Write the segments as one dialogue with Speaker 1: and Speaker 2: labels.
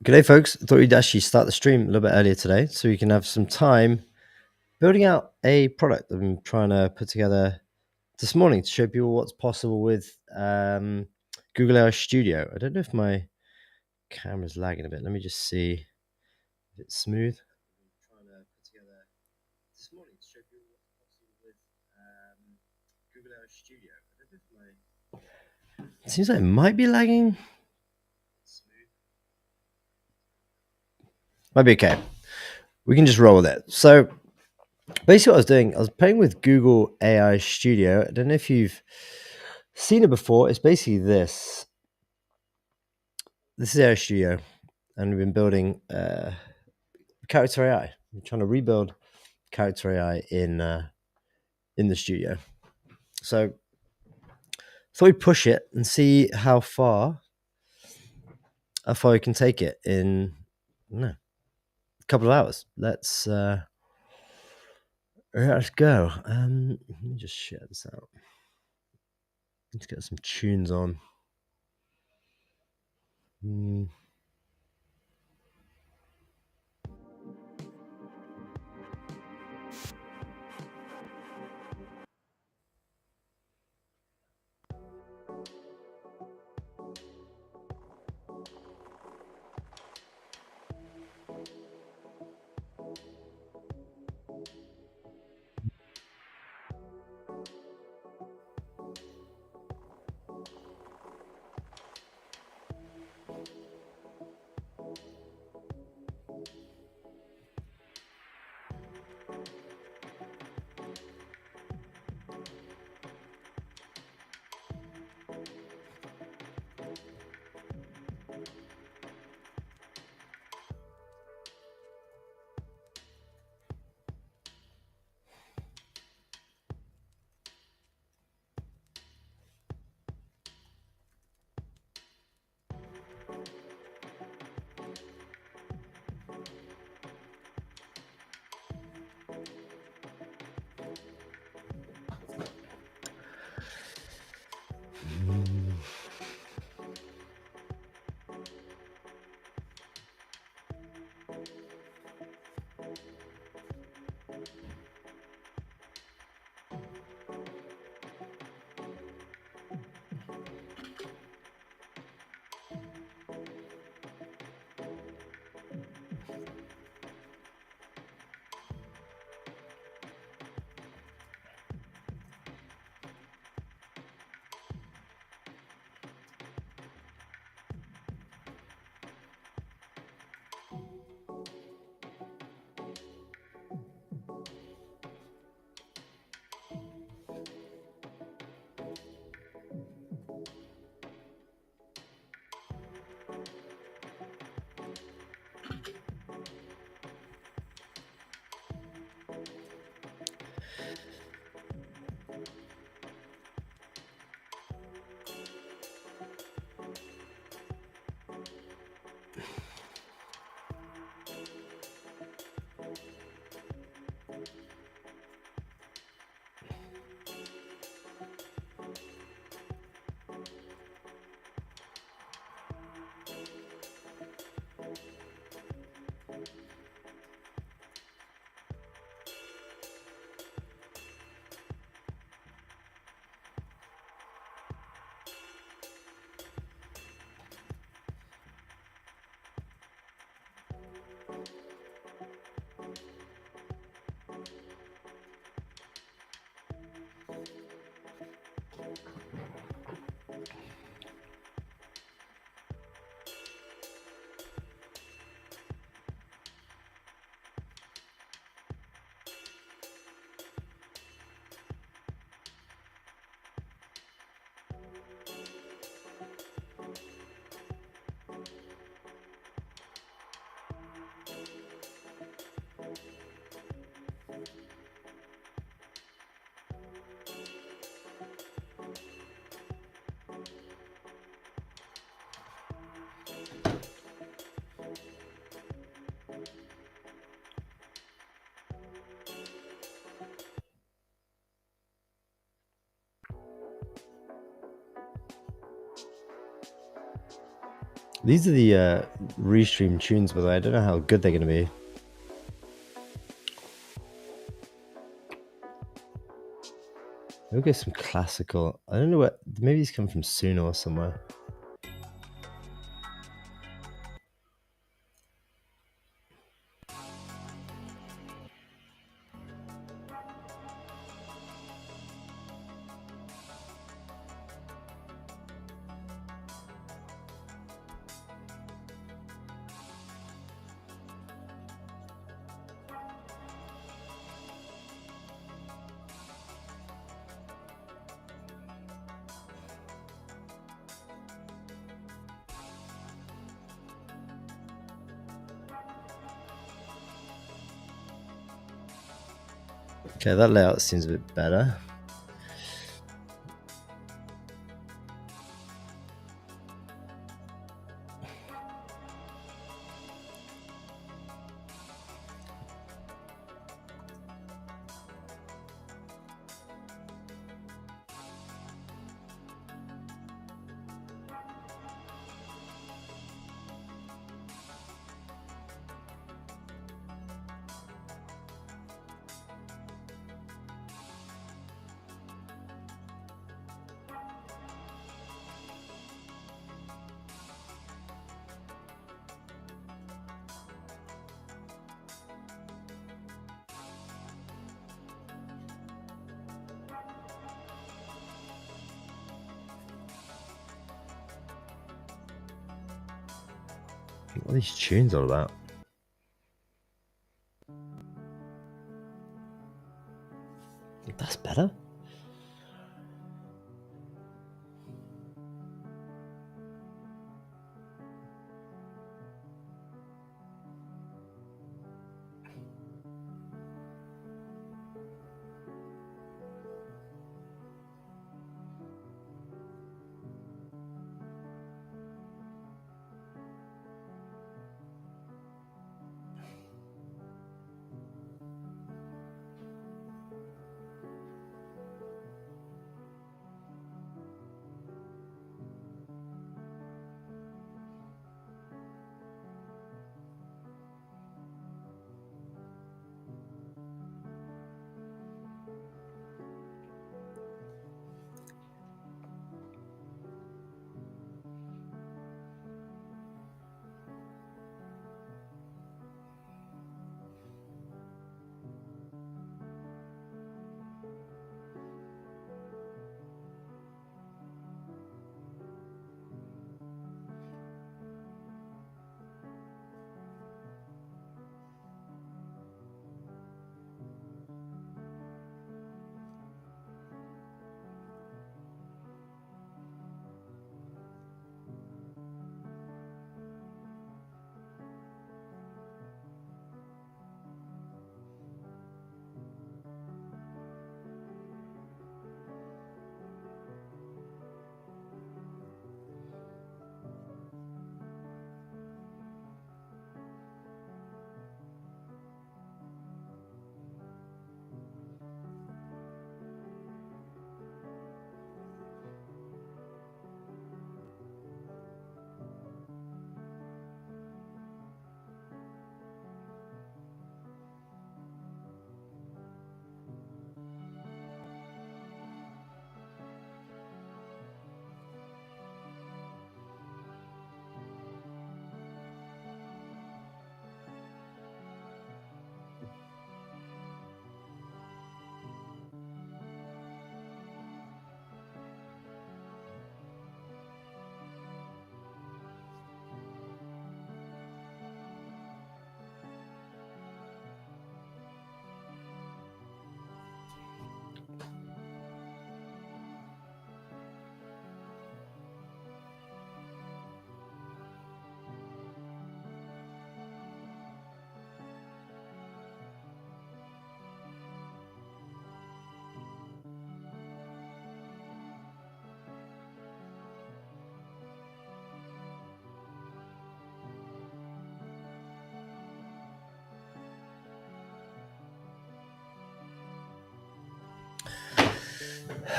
Speaker 1: G'day, folks. I thought we'd actually start the stream a little bit earlier today so we can have some time building out a product that I'm trying to put together this morning to show people what's possible with Google AI Studio. I don't know if my camera's lagging a bit. Let me just see if it's smooth. I'm trying to put together this morning to show people what's possible with Google AI Studio. I don't know if my... It seems like it might be lagging. Might be okay. We can just roll with it. So basically what I was doing, I was playing with Google AI Studio. I don't know if you've seen it before. It's basically this. This is AI Studio, and we've been building character AI. We're trying to rebuild character AI in the studio. So thought we'd push it and see how far we can take it in a couple of hours. Let's go. Let me just share this out. Let's get some tunes on. These are the restream tunes, by the way. I don't know how good they're going to be. We'll get some classical. I don't know what. Maybe these come from Suno or somewhere. Okay, that layout seems a bit better. What are these tunes all about? That's better.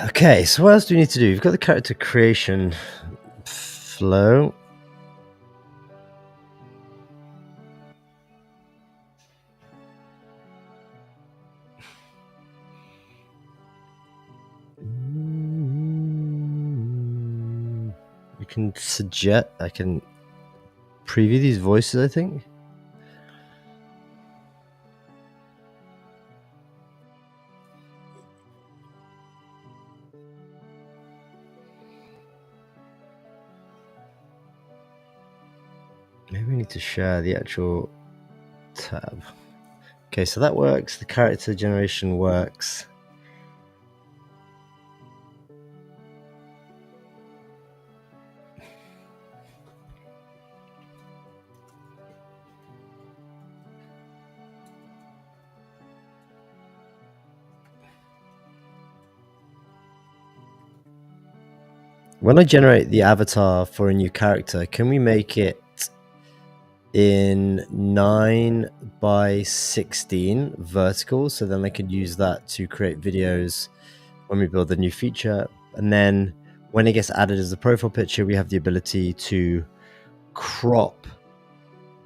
Speaker 1: Okay, so what else do we need to do? We've got the character creation flow. we can suggest, I can preview these voices, I think. Maybe we need to share the actual tab. Okay, so that works. The character generation works. When I generate the avatar for a new character, can we make it in 9:16 vertical? So then I could use that to create videos when we build the new feature. And then when it gets added as a profile picture, we have the ability to crop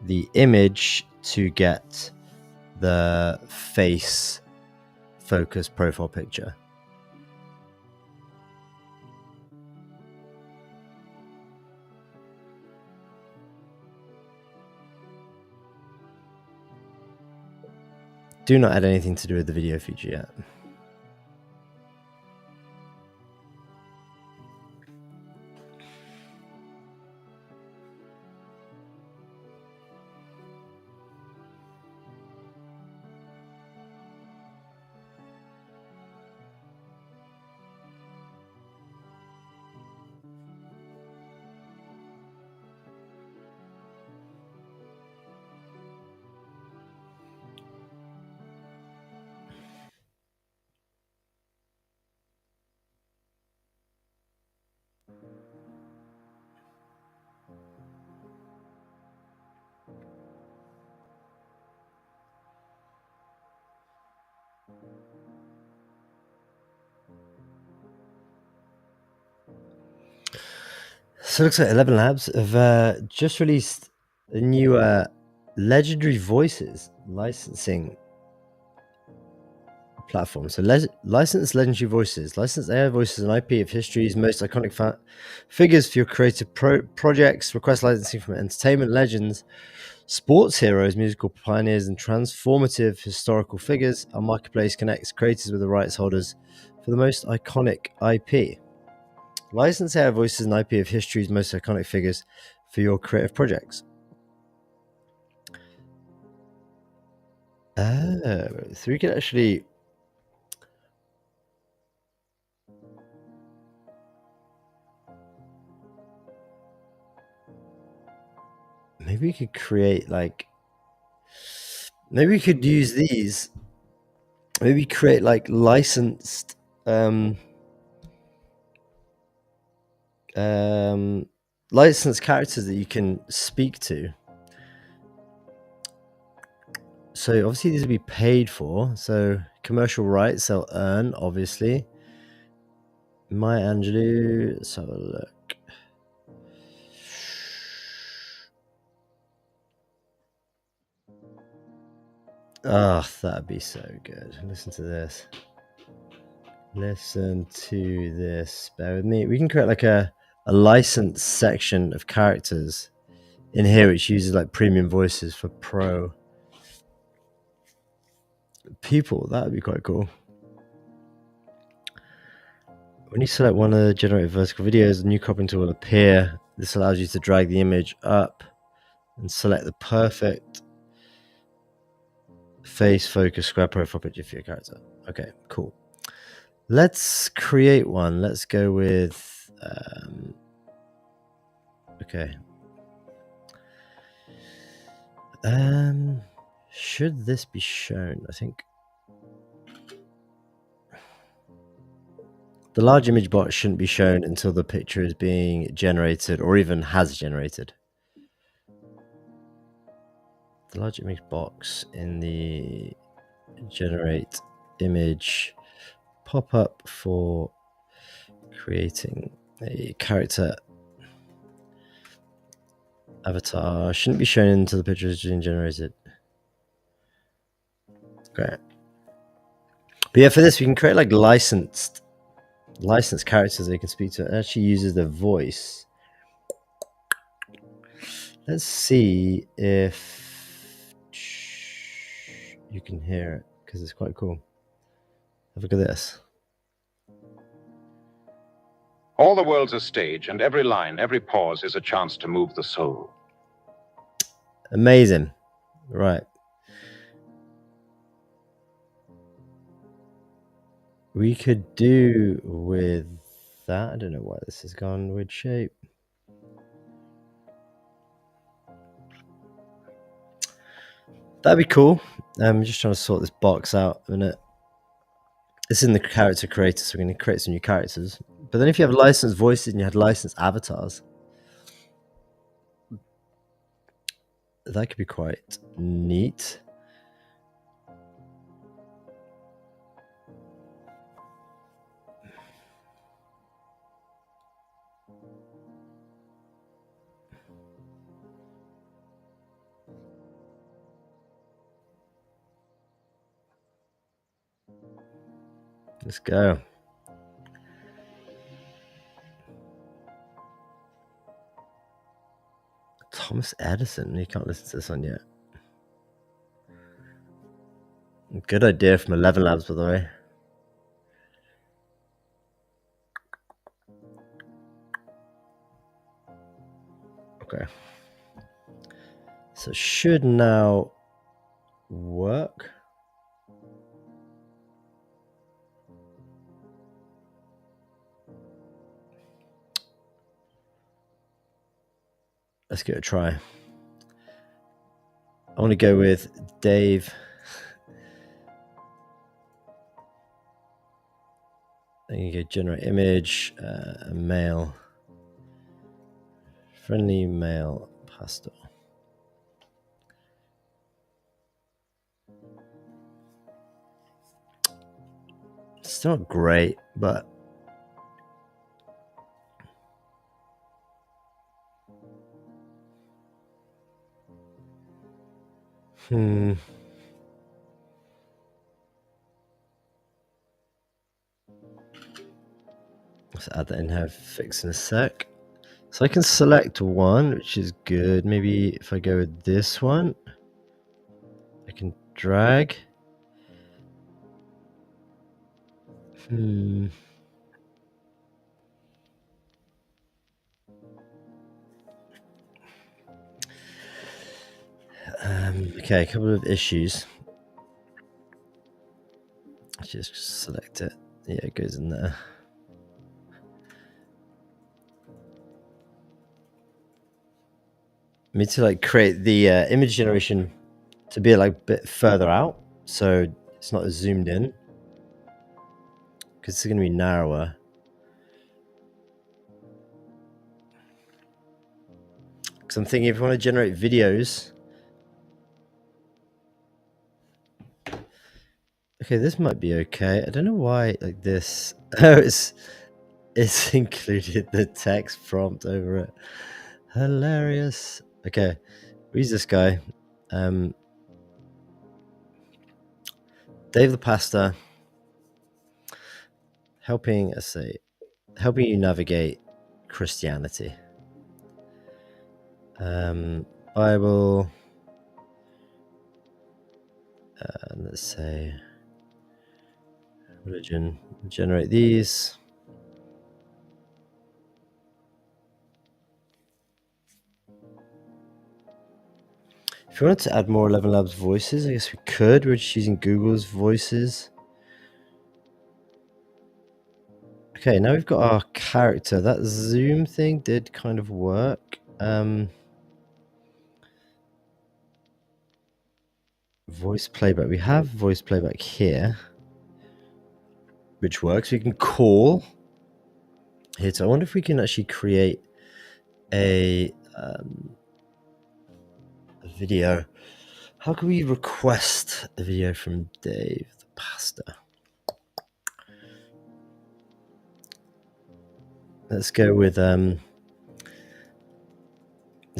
Speaker 1: the image to get the face focus profile picture. Do not add anything to do with the video feature yet. So it looks like 11 Labs have just released a new Legendary Voices licensing platform. So license Legendary Voices. License AI voices and IP of history's most iconic figures for your creative projects. Request licensing from entertainment legends, sports heroes, musical pioneers, and transformative historical figures. Our marketplace connects creators with the rights holders for the most iconic IP. License AI voices and IP of history's most iconic figures for your creative projects. Oh, so we can actually... Maybe we could create like... Maybe we could use these. Maybe create like licensed... licensed characters that you can speak to. So obviously these will be paid for. So commercial rights they'll earn, obviously. Maya Angelou, let's have a look. Oh, that'd be so good. Listen to this. Listen to this. Bear with me. We can create like a licensed section of characters in here, which uses like premium voices for pro people. That would be quite cool. When you select one of the generated vertical videos, a new cropping tool will appear. This allows you to drag the image up and select the perfect face focus square profile picture for your character. Okay, cool. Let's create one. Let's go with okay. Should this be shown? I think the large image box shouldn't be shown until the picture is being generated or even has generated. The large image box in the generate image pop-up for creating a character avatar shouldn't be shown until the picture is being generated. Okay. But yeah, for this we can create like licensed characters that you can speak to. It actually uses the voice Let's see if you can hear it, because it's quite cool. Have a look at this.
Speaker 2: All the world's a stage, and every line, every pause is a chance to move the soul.
Speaker 1: Amazing. Right. We could do with that. I don't know why this has gone weird shape. That'd be cool. I'm just trying to sort this box out a minute. It's in the character creator, so we're going to create some new characters. But then if you have licensed voices and you had licensed avatars, that could be quite neat. Let's go. Thomas Edison. You can't listen to this one yet. Good idea from 11 Labs, by the way. Okay. So it should now work. Let's give it a try. I want to go with Dave. Then you go generate image, male, friendly male pastor. It's not great, but let's add that in here, fix in a sec. So I can select one, which is good. Maybe if I go with this one, I can drag. Okay, a couple of issues. Just select it. Yeah, it goes in there. I need to like create the image generation to be like a bit further out, so it's not as zoomed in, because it's going to be narrower. Because I'm thinking if you want to generate videos, okay, this might be okay. I don't know why like this. Oh, it's included the text prompt over it. Hilarious. Okay, who's this guy? Dave the pastor, helping you navigate Christianity. Bible. Let's say religion. Generate these. If you wanted to add more 11 Labs voices, I guess we could. We're just using Google's voices. Okay, now we've got our character. That zoom thing did kind of work. Voice playback. We have voice playback here, which works. We can call here. So I wonder if we can actually create a video. How can we request a video from Dave the pastor? Let's go with let's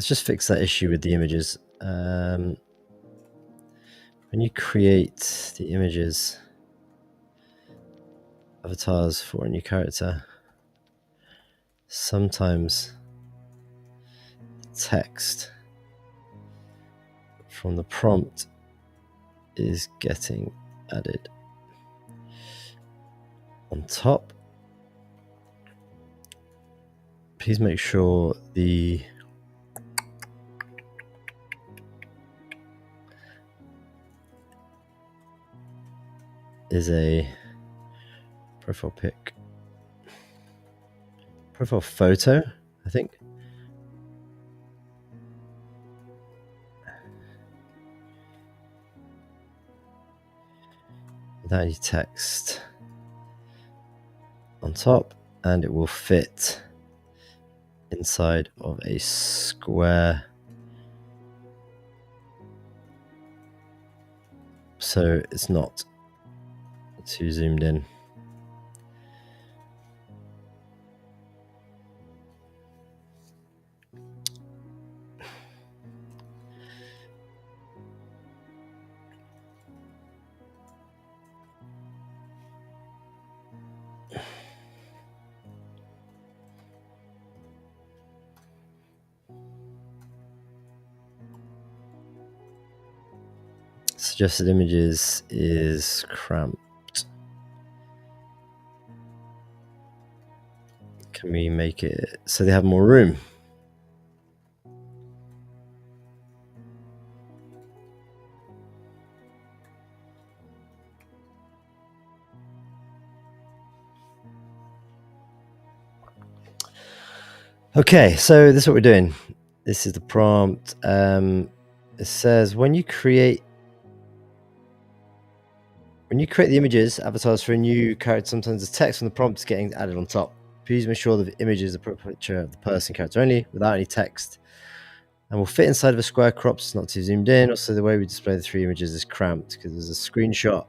Speaker 1: just fix that issue with the images. When you create the images, avatars for a new character, sometimes text from the prompt is getting added on top. Please make sure the is a profile pic, profile photo, I think. Without any text on top, and it will fit inside of a square, so it's not too zoomed in. Suggested images is cramped. Can we make it so they have more room? Okay, so this is what we're doing. This is the prompt. It says when you create the images, avatars for a new character, sometimes the text from the prompt is getting added on top. Please make sure the image is a picture of the person character only, without any text, and will fit inside of a square crop, so it's not too zoomed in. Also, the way we display the three images is cramped because there's a screenshot.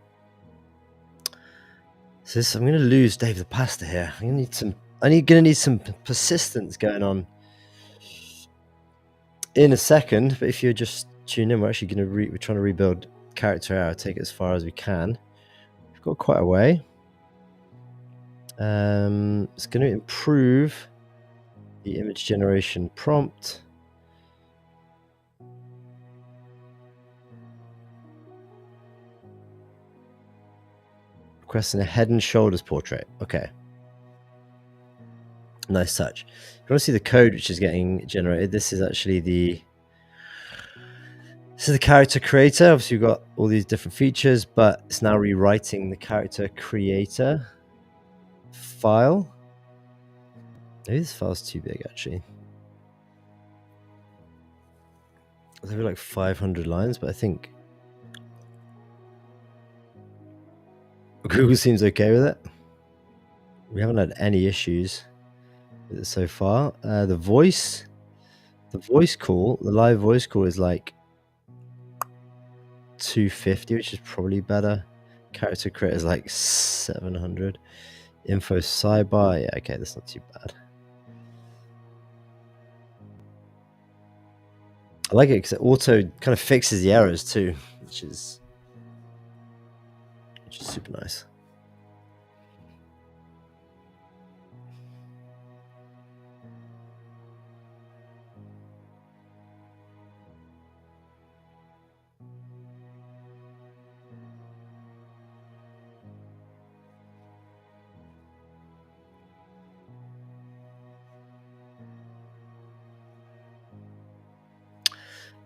Speaker 1: So this, I'm going to lose Dave the Pasta here. I'm going to need some persistence going on in a second. But if you're just tuning in, we're actually we're trying to rebuild character hour, take it as far as we can. We've got quite a way. It's going to improve the image generation prompt. Requesting a head and shoulders portrait. Okay. Nice touch. If you want to see the code which is getting generated, this is actually the character creator. Obviously, you've got all these different features, but it's now rewriting the character creator file. Maybe this file's too big, actually. There's like 500 lines, but I think Google seems okay with it. We haven't had any issues with it so far. The voice call, the live voice call is like 250, which is probably better. Character creator is like 700. Info sidebar, yeah, okay, that's not too bad. I like it because it auto kind of fixes the errors too, which is super nice.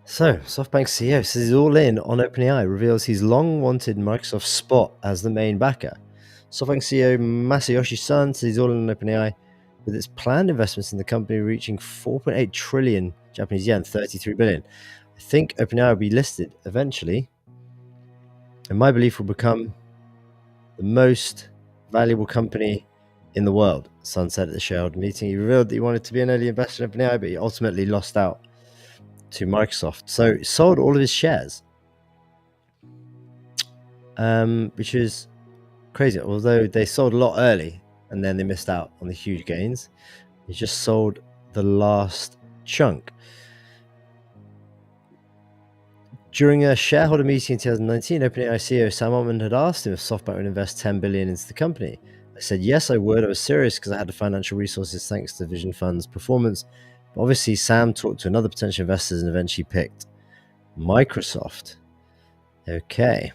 Speaker 1: So, SoftBank CEO says he's all in on OpenAI, reveals he's long wanted Microsoft Spot as the main backer. SoftBank CEO Masayoshi Son says he's all in on OpenAI, with its planned investments in the company reaching 4.8 trillion Japanese yen, 33 billion. I think OpenAI will be listed eventually, and my belief will become the most valuable company in the world, Son said at the shareholder meeting. He revealed that he wanted to be an early investor in OpenAI, but he ultimately lost out to Microsoft. So he sold all of his shares, which is crazy. Although they sold a lot early and then they missed out on the huge gains, he just sold the last chunk. During a shareholder meeting in 2019, OpenAI CEO Sam Altman had asked him if SoftBank would invest $10 billion into the company. I said, yes, I would. I was serious because I had the financial resources thanks to Vision Fund's performance. But obviously, Sam talked to another potential investors and eventually picked Microsoft. Okay.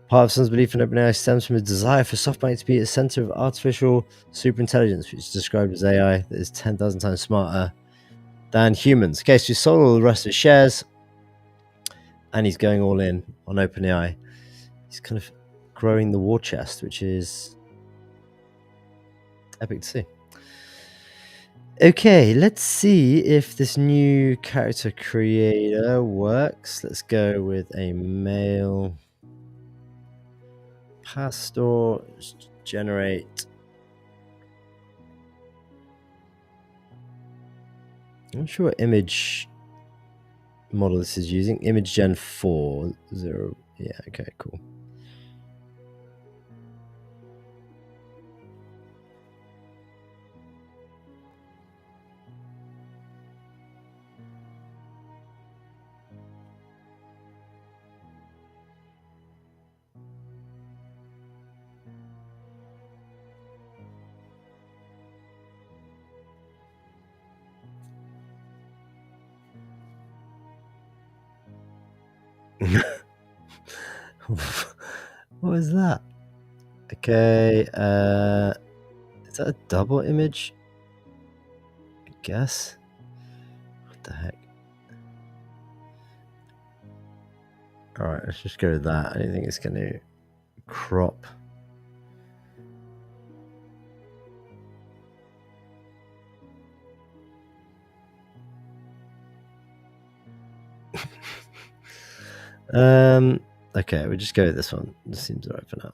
Speaker 1: Part of Sun's belief in OpenAI stems from a desire for SoftBank to be at the center of artificial superintelligence, which is described as AI that is 10,000 times smarter than humans. Okay, so he sold all the rest of his shares, and he's going all in on OpenAI. He's kind of growing the war chest, which is epic to see. Okay, let's see if this new character creator works. Let's go with a male pastor. Generate. I'm not sure what image model this is using. Image Gen 4.0. Yeah, okay, cool. What is that? Okay, is that a double image? I guess. What the heck? Alright, let's just go with that. I don't think it's going to crop. Okay, we'll just go with this one. This seems alright for now.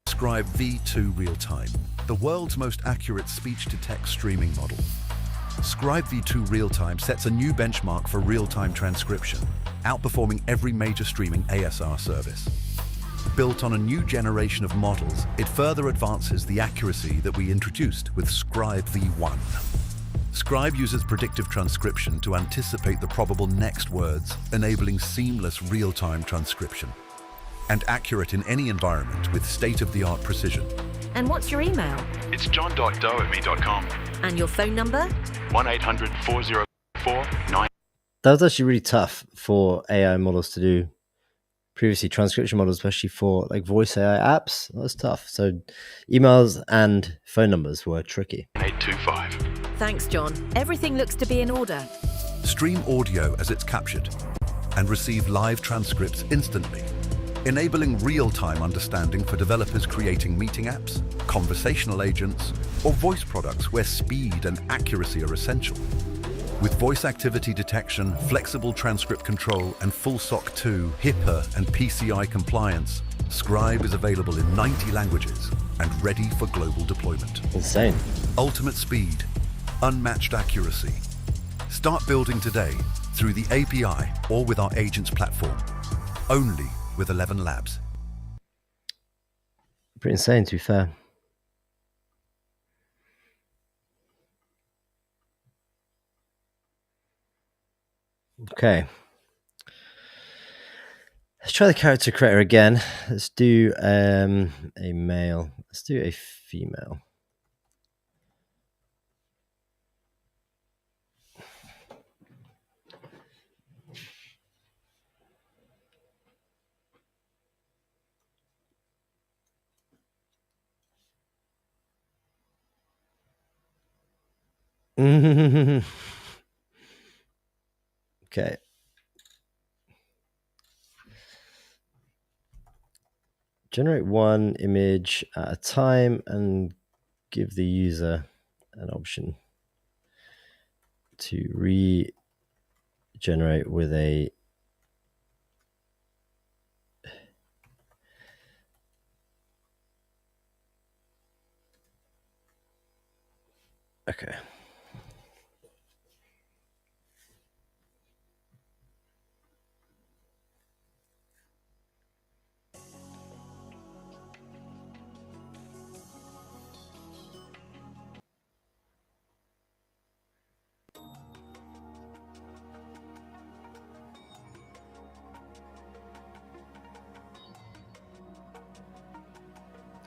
Speaker 3: Scribe V2 Real-Time, the world's most accurate speech-to-text streaming model. Scribe V2 Real-Time sets a new benchmark for real-time transcription, outperforming every major streaming ASR service. Built on a new generation of models, it further advances the accuracy that we introduced with Scribe V1. Scribe uses predictive transcription to anticipate the probable next words, enabling seamless real-time transcription. And accurate in any environment with state-of-the-art precision.
Speaker 4: And what's your email?
Speaker 5: It's john.doe@me.com.
Speaker 4: And your phone number?
Speaker 5: 1-800-404-9.
Speaker 1: That was actually really tough for AI models to do. Previously, transcription models, especially for like voice AI apps, that was tough. So emails and phone numbers were tricky.
Speaker 5: 825.
Speaker 4: Thanks, John. Everything looks to be in order.
Speaker 3: Stream audio as it's captured and receive live transcripts instantly, enabling real-time understanding for developers creating meeting apps, conversational agents, or voice products where speed and accuracy are essential. With voice activity detection, flexible transcript control, and full SOC 2, HIPAA, and PCI compliance, Scribe is available in 90 languages and ready for global deployment.
Speaker 1: Insane.
Speaker 3: Ultimate speed, unmatched accuracy. Start building today through the API or with our agents platform. Only with 11 Labs.
Speaker 1: Pretty insane, to be fair. Okay. Let's try the character creator again. Let's do a male. Let's do a female. Okay. Generate one image at a time and give the user an option to regenerate with a okay.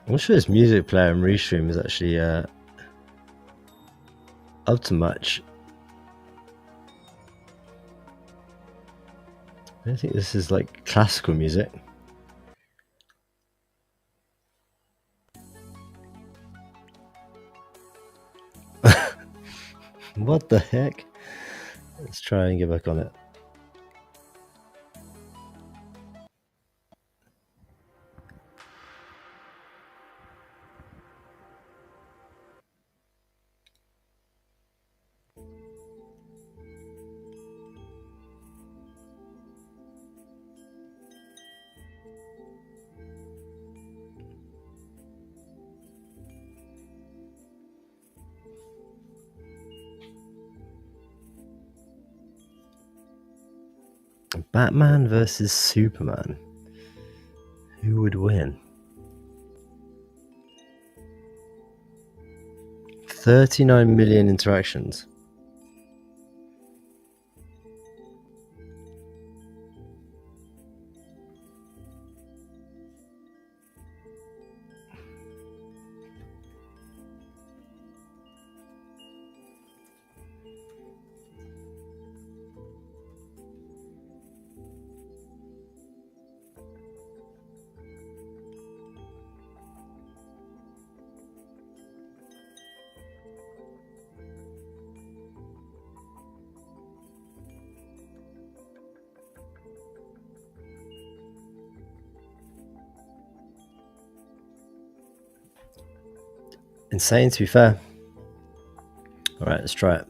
Speaker 1: I'm not sure this music player and restream is actually up to much. I don't think this is like classical music. What the heck? Let's try and get back on it. Batman versus Superman. Who would win? 39 million interactions. Insane, to be fair. All right, let's try it.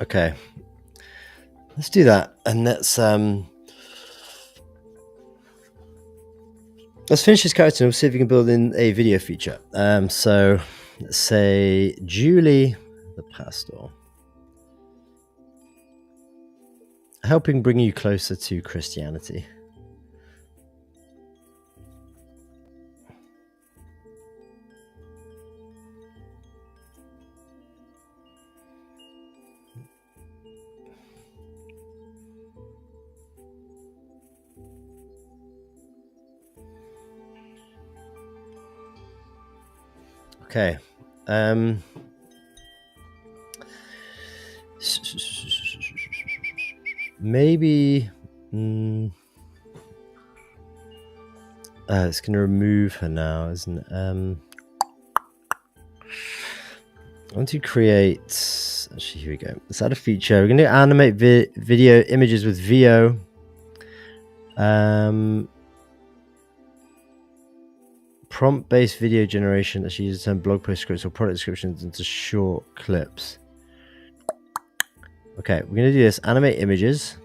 Speaker 1: Okay, let's do that, and let's finish this character and we'll see if we can build in a video feature. So let's say Julie the pastor, helping bring you closer to Christianity. Okay. Maybe it's going to remove her now, isn't it? I want to create. Actually, here we go. Let's add a feature. We're going to animate video images with VO. Prompt-based video generation that uses turn blog post scripts or product descriptions into short clips. Okay, we're going to do this. Animate images.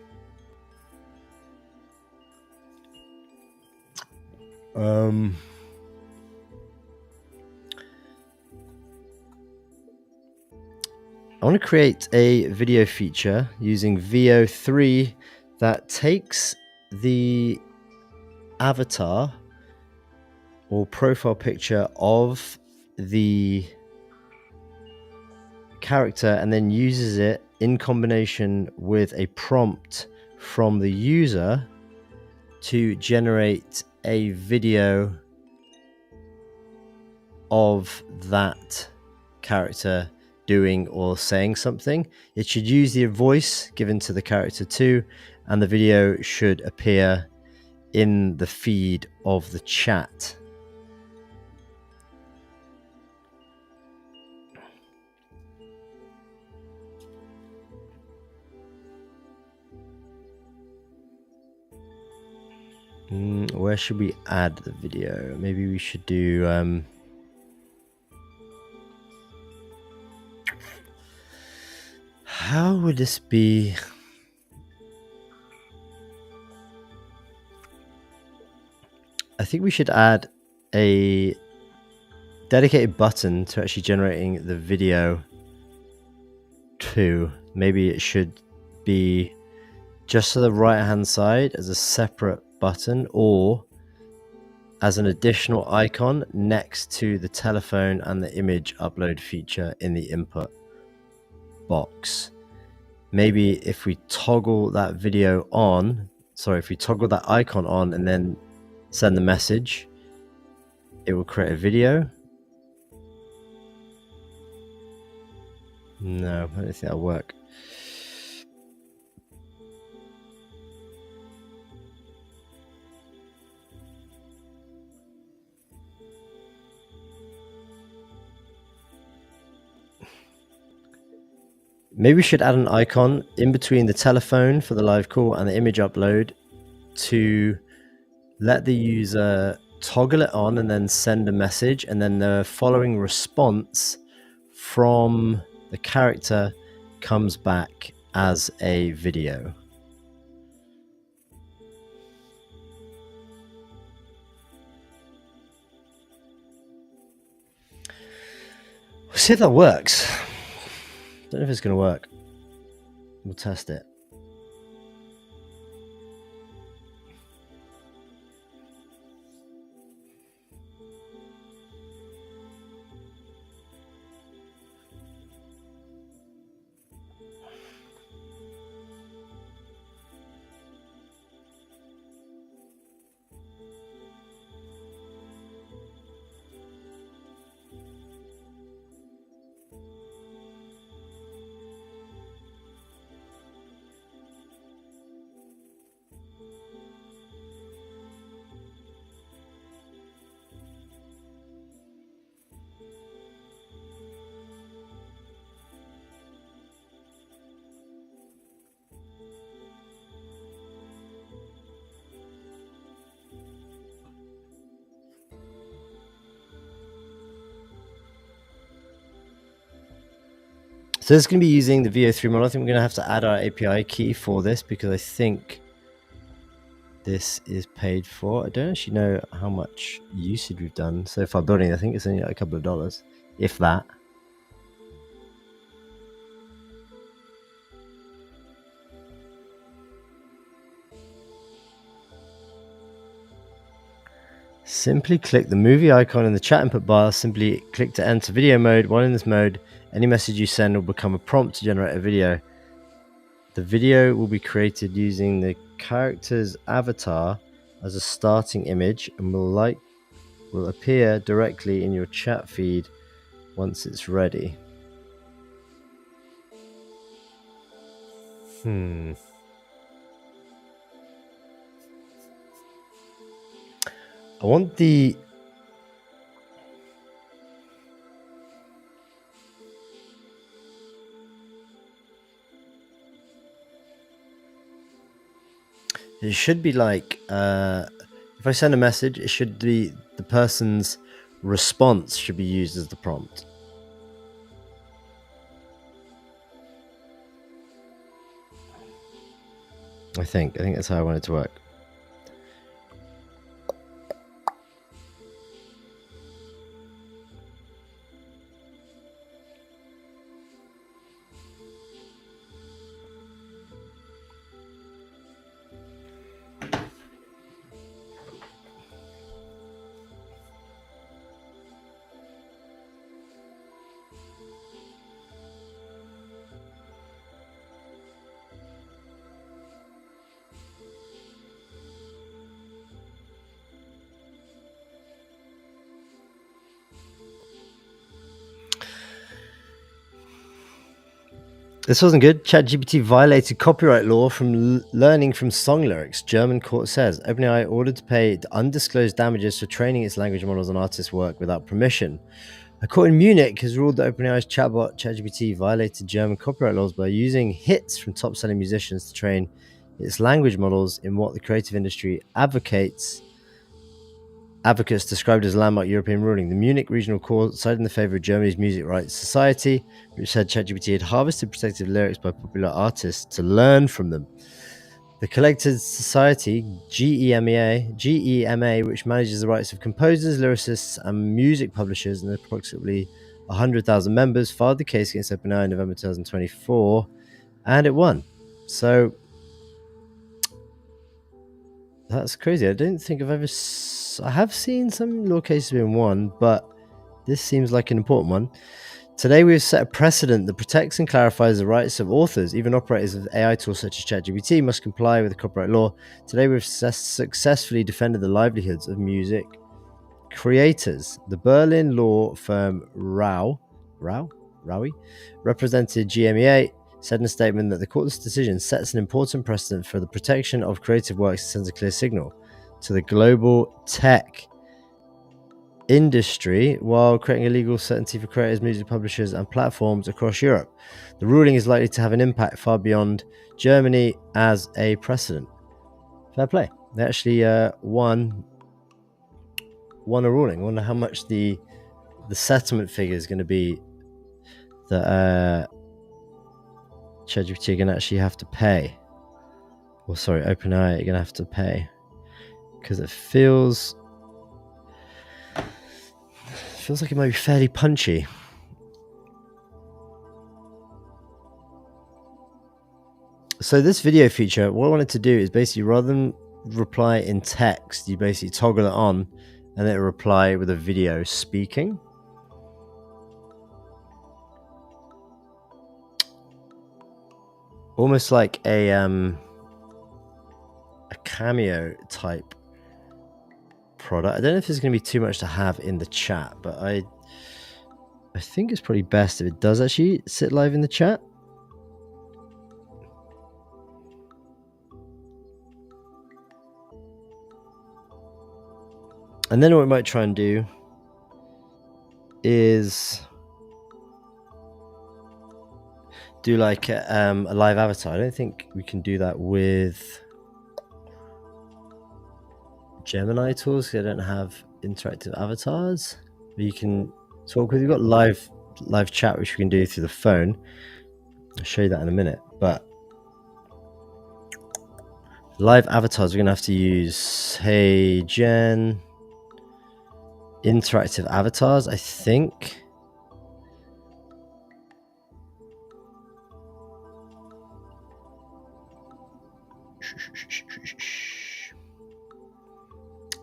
Speaker 1: I want to create a video feature using VO3 that takes the avatar or profile picture of the character and then uses it in combination with a prompt from the user to generate a video of that character doing or saying something. It should use the voice given to the character too, and the video should appear in the feed of the chat. Where should we add the video? Maybe we should do how would this be? I think we should add a dedicated button to actually generating the video too. Maybe it should be just to the right hand side as a separate button, or as an additional icon next to the telephone and the image upload feature in the input box. Maybe if we toggle that video on, if we toggle that icon on and then send the message, it will create a video. No, I don't think that'll work. Maybe we should add an icon in between the telephone for the live call and the image upload to let the user toggle it on and then send a message, and then the following response from the character comes back as a video. We'll see if that works. Don't know if it's going to work. We'll test it. So this is going to be using the VO3 model. I think we're going to have to add our API key for this because I think this is paid for. I don't actually know how much usage we've done so far building. I think it's only like a couple of dollars, if that. Simply click the movie icon in the chat input bar. Simply click to enter video mode. While in this mode, any message you send will become a prompt to generate a video. The video will be created using the character's avatar as a starting image and will appear directly in your chat feed once it's ready. I want the it should be like if I send a message, it should be the person's response should be used as the prompt. I think that's how I want it to work. This wasn't good. ChatGPT violated copyright law from learning from song lyrics. German court says OpenAI ordered to pay undisclosed damages for training its language models on artists' work without permission. A court in Munich has ruled that OpenAI's chatbot ChatGPT violated German copyright laws by using hits from top-selling musicians to train its language models in what the creative industry advocates described as a landmark European ruling. The Munich Regional Court sided in the favor of Germany's Music Rights Society, which said ChatGPT had harvested protected lyrics by popular artists to learn from them. The Collected Society, GEMA, which manages the rights of composers, lyricists, and music publishers, and approximately 100,000 members, filed the case against OpenAI in November 2024, and it won. So that's crazy. I don't think I've ever... I have seen some law cases being won, but this seems like an important one. Today, we've set a precedent that protects and clarifies the rights of authors. Even operators of AI tools such as ChatGPT must comply with the copyright law. Today, we've successfully defended the livelihoods of music creators. The Berlin law firm Rowie represented GMEA, said in a statement that the court's decision sets an important precedent for the protection of creative works and sends a clear signal to the global tech industry while creating a legal certainty for creators, music publishers, and platforms across Europe. The ruling is likely to have an impact far beyond Germany as a precedent. Fair play. They actually won a ruling. I wonder how much the settlement figure is going to be that ChatGPT are going to actually have to pay. Or sorry, OpenAI are going to have to pay. Because it feels like it might be fairly punchy. So this video feature, what I wanted to do is basically, rather than reply in text, you basically toggle it on and then reply with a video speaking. Almost like a Cameo type product. I don't know if there's going to be too much to have in the chat, but I think it's probably best if it does actually sit live in the chat. And then what we might try and do is do like a live avatar. I don't think we can do that with Gemini tools. I don't have interactive avatars. But you can talk with. You've got live chat, which we can do through the phone. I'll show you that in a minute. But live avatars, we're gonna have to use Hey Jen. Interactive avatars, I think.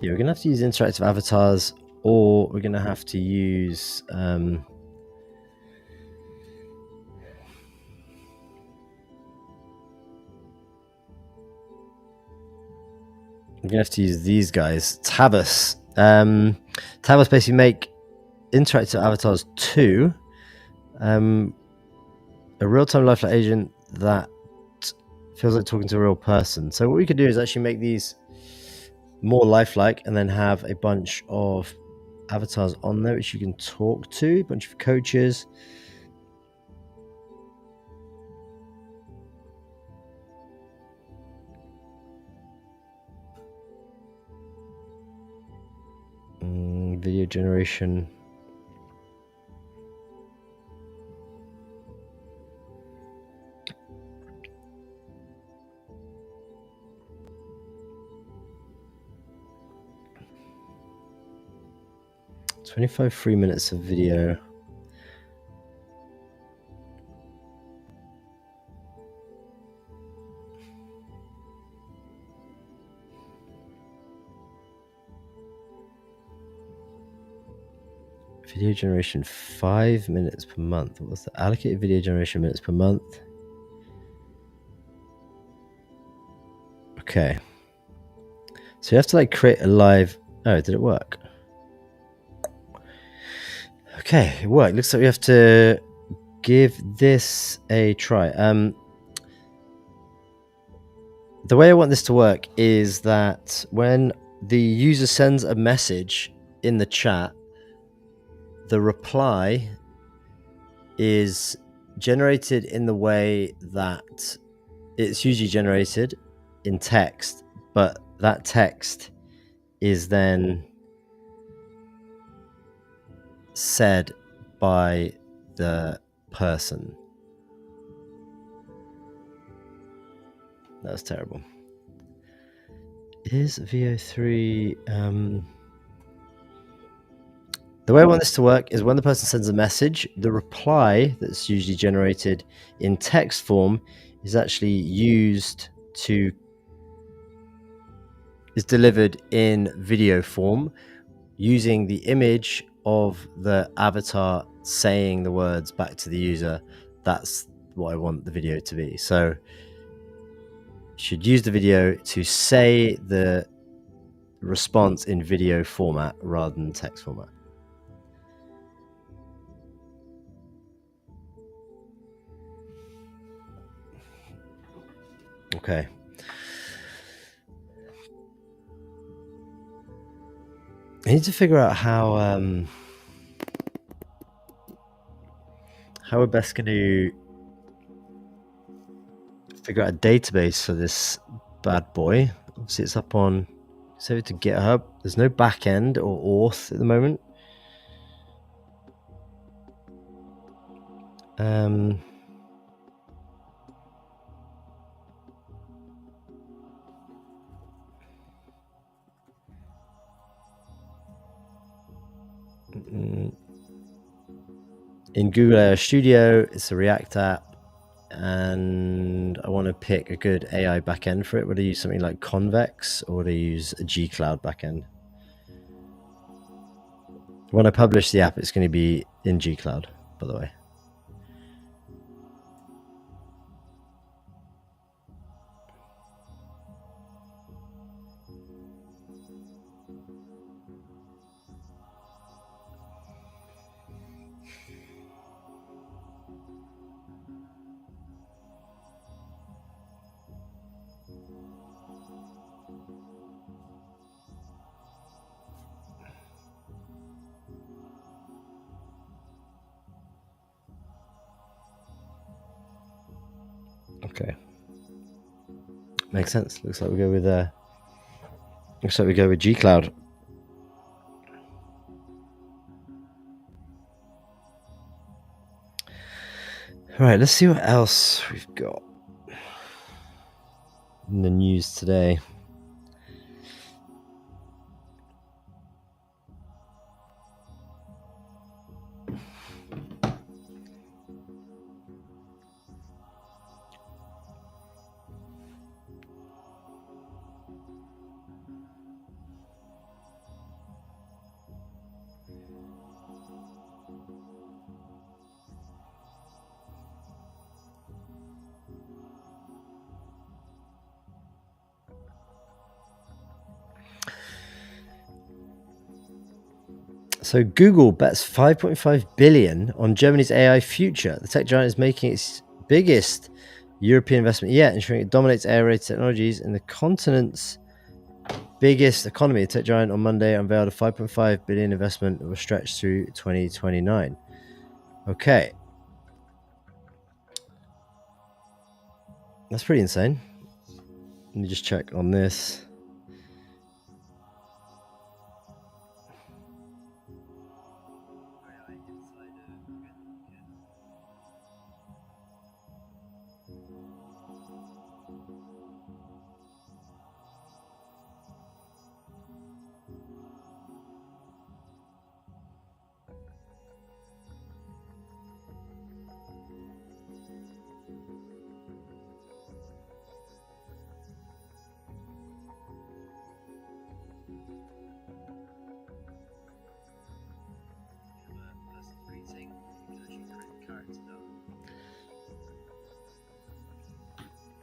Speaker 1: Yeah, we're gonna have to use interactive avatars, or we're gonna have to use we're gonna have to use these guys. Tavus. Tavus basically make interactive avatars too. A real-time lifelike agent that feels like talking to a real person. So what we could do is actually make these more lifelike and then have a bunch of avatars on there which you can talk to, a bunch of coaches. Video generation. $25 free minutes of video. Video generation 5 minutes per month. What's the allocated video generation minutes per month? Okay. So you have to like create a live. Oh, did it work? Okay, it worked. Looks like we have to give this a try. The way I want this to work is that when the user sends a message in the chat, the reply is generated in the way that it's usually generated in text, but that text is then said by the person. That was terrible. Is VO3... The way I want this to work is when the person sends a message, the reply that's usually generated in text form is actually is delivered in video form using the image of the avatar saying the words back to the user. That's what I want the video to be. So you should use the video to say the response in video format rather than text format. Okay. I need to figure out how we're best going to figure out a database for this bad boy. Obviously, it's up on, save it to GitHub. There's no backend or auth at the moment. In Google AI Studio, it's a React app, and I want to pick a good AI backend for it. Would I use something like Convex, or would I use a G-Cloud backend? When I publish the app, it's going to be in G-Cloud, by the way. Okay, makes sense. Looks like we go with G-Cloud. All right, let's see what else we've got in the news today. So Google bets 5.5 billion on Germany's AI future. The tech giant is making its biggest European investment yet, ensuring it dominates AI-related technologies in the continent's biggest economy. The tech giant on Monday unveiled a 5.5 billion investment that will stretch through 2029. Okay. That's pretty insane. Let me just check on this.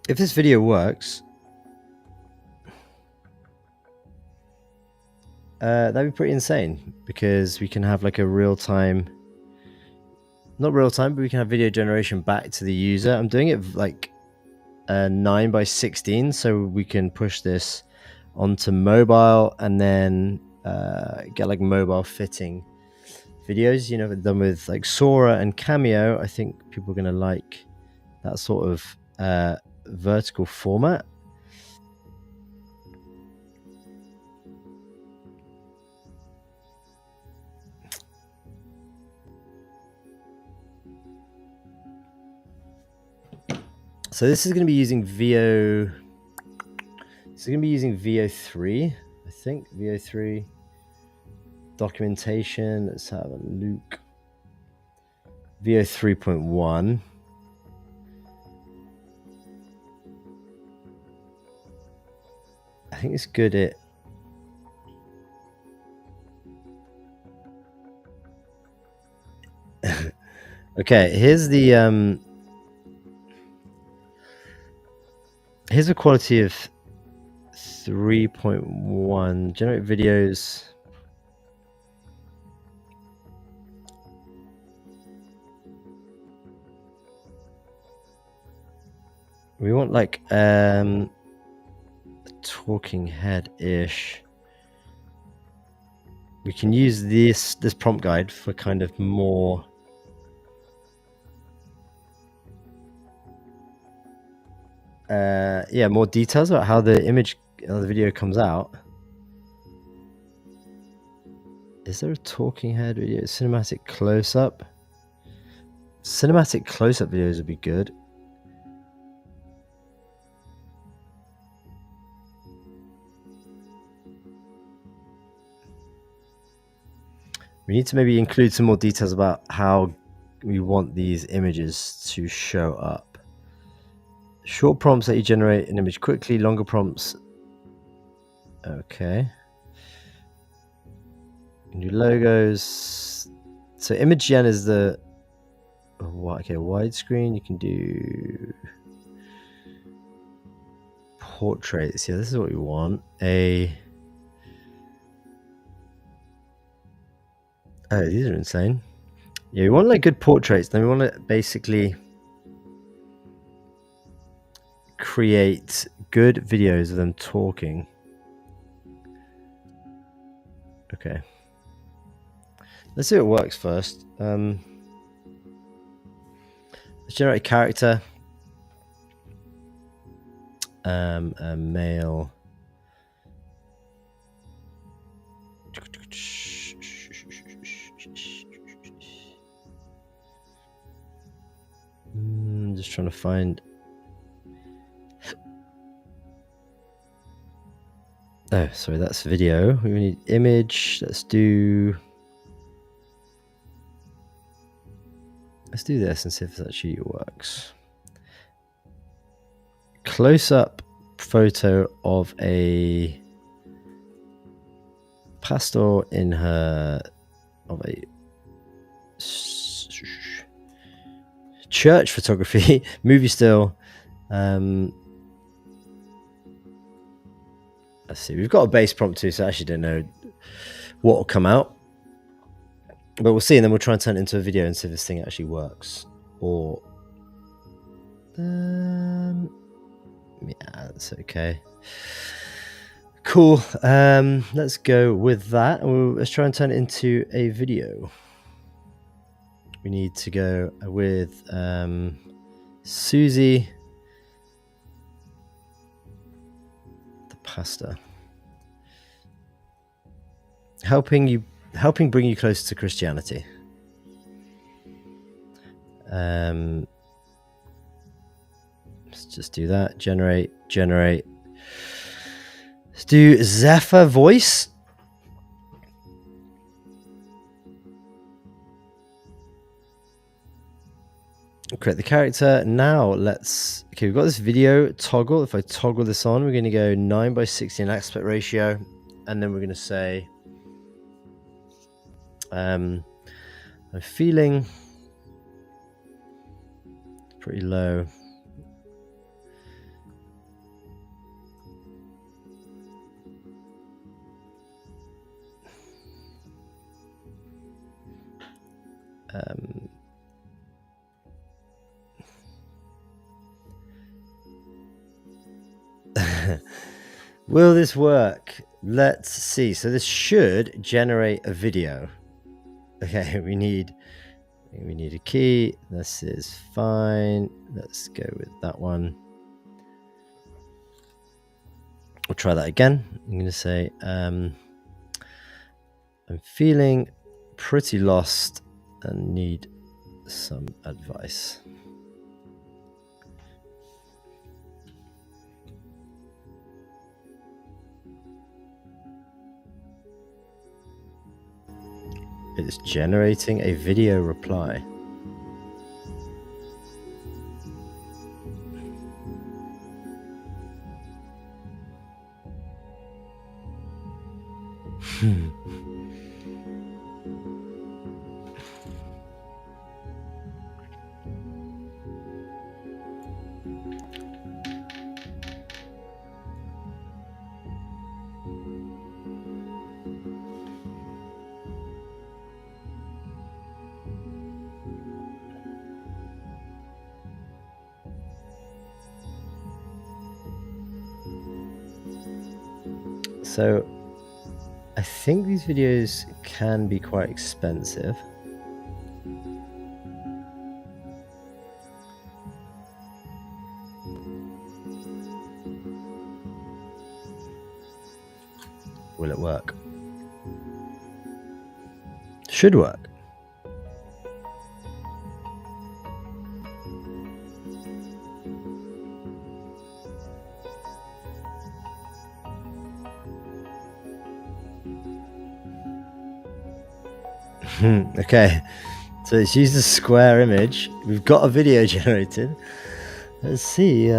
Speaker 1: If this video works, that'd be pretty insane, because we can have like a real-time... not real time, but we can have video generation back to the user. I'm doing it like 9:16, so we can push this onto mobile and then get like mobile fitting videos, you know, done with like Sora and Cameo. I think people are going to like that sort of vertical format. So this is going to be using VO. This is going to be using VO3, I think. VO3 documentation. Let's have a look. VO 3.1. I think it's good at. Okay, here's the here's the quality of 3.1. Generate videos. We want like a talking head-ish. We can use this prompt guide for kind of more yeah, more details about how the video comes out. Is there a talking head video? Cinematic close-up. Cinematic close-up videos would be good. We need to maybe include some more details about how we want these images to show up. Short prompts that you generate an image quickly, longer prompts. Okay. New logos. So image gen is the okay, widescreen. You can do portraits. Yeah, this is what we want. Oh, these are insane. Yeah, we want like good portraits. Then we want to basically create good videos of them talking. Okay. Let's see if it works first. Let's generate a character. A male. Just trying to find. Oh, sorry, that's video. We need image. Let's do this and see if this actually works. Close-up photo of a pastor in her of a church photography movie still. Let's see, we've got a base prompt too, so I actually don't know what will come out, but we'll see, and then we'll try and turn it into a video and see if this thing actually works. Or yeah, that's okay. Cool. Let's go with that. Let's try and turn it into a video. We need to go with Susie, the pastor, helping bring you closer to Christianity. Let's just do that. Generate. Let's do Zephyr voice. Create the character. Now okay, we've got this video toggle. If I toggle this on, we're going to go 9:16 aspect ratio, and then we're going to say I'm feeling pretty low. Will this work? Let's see. So this should generate a video. Okay, we need a key. This is fine. Let's go with that one. We'll try that again. I'm going to say, I'm feeling pretty lost and need some advice. It's generating a video reply. So I think these videos can be quite expensive. Will it work? Should work. Okay, so it's used a square image. We've got a video generated. Let's see.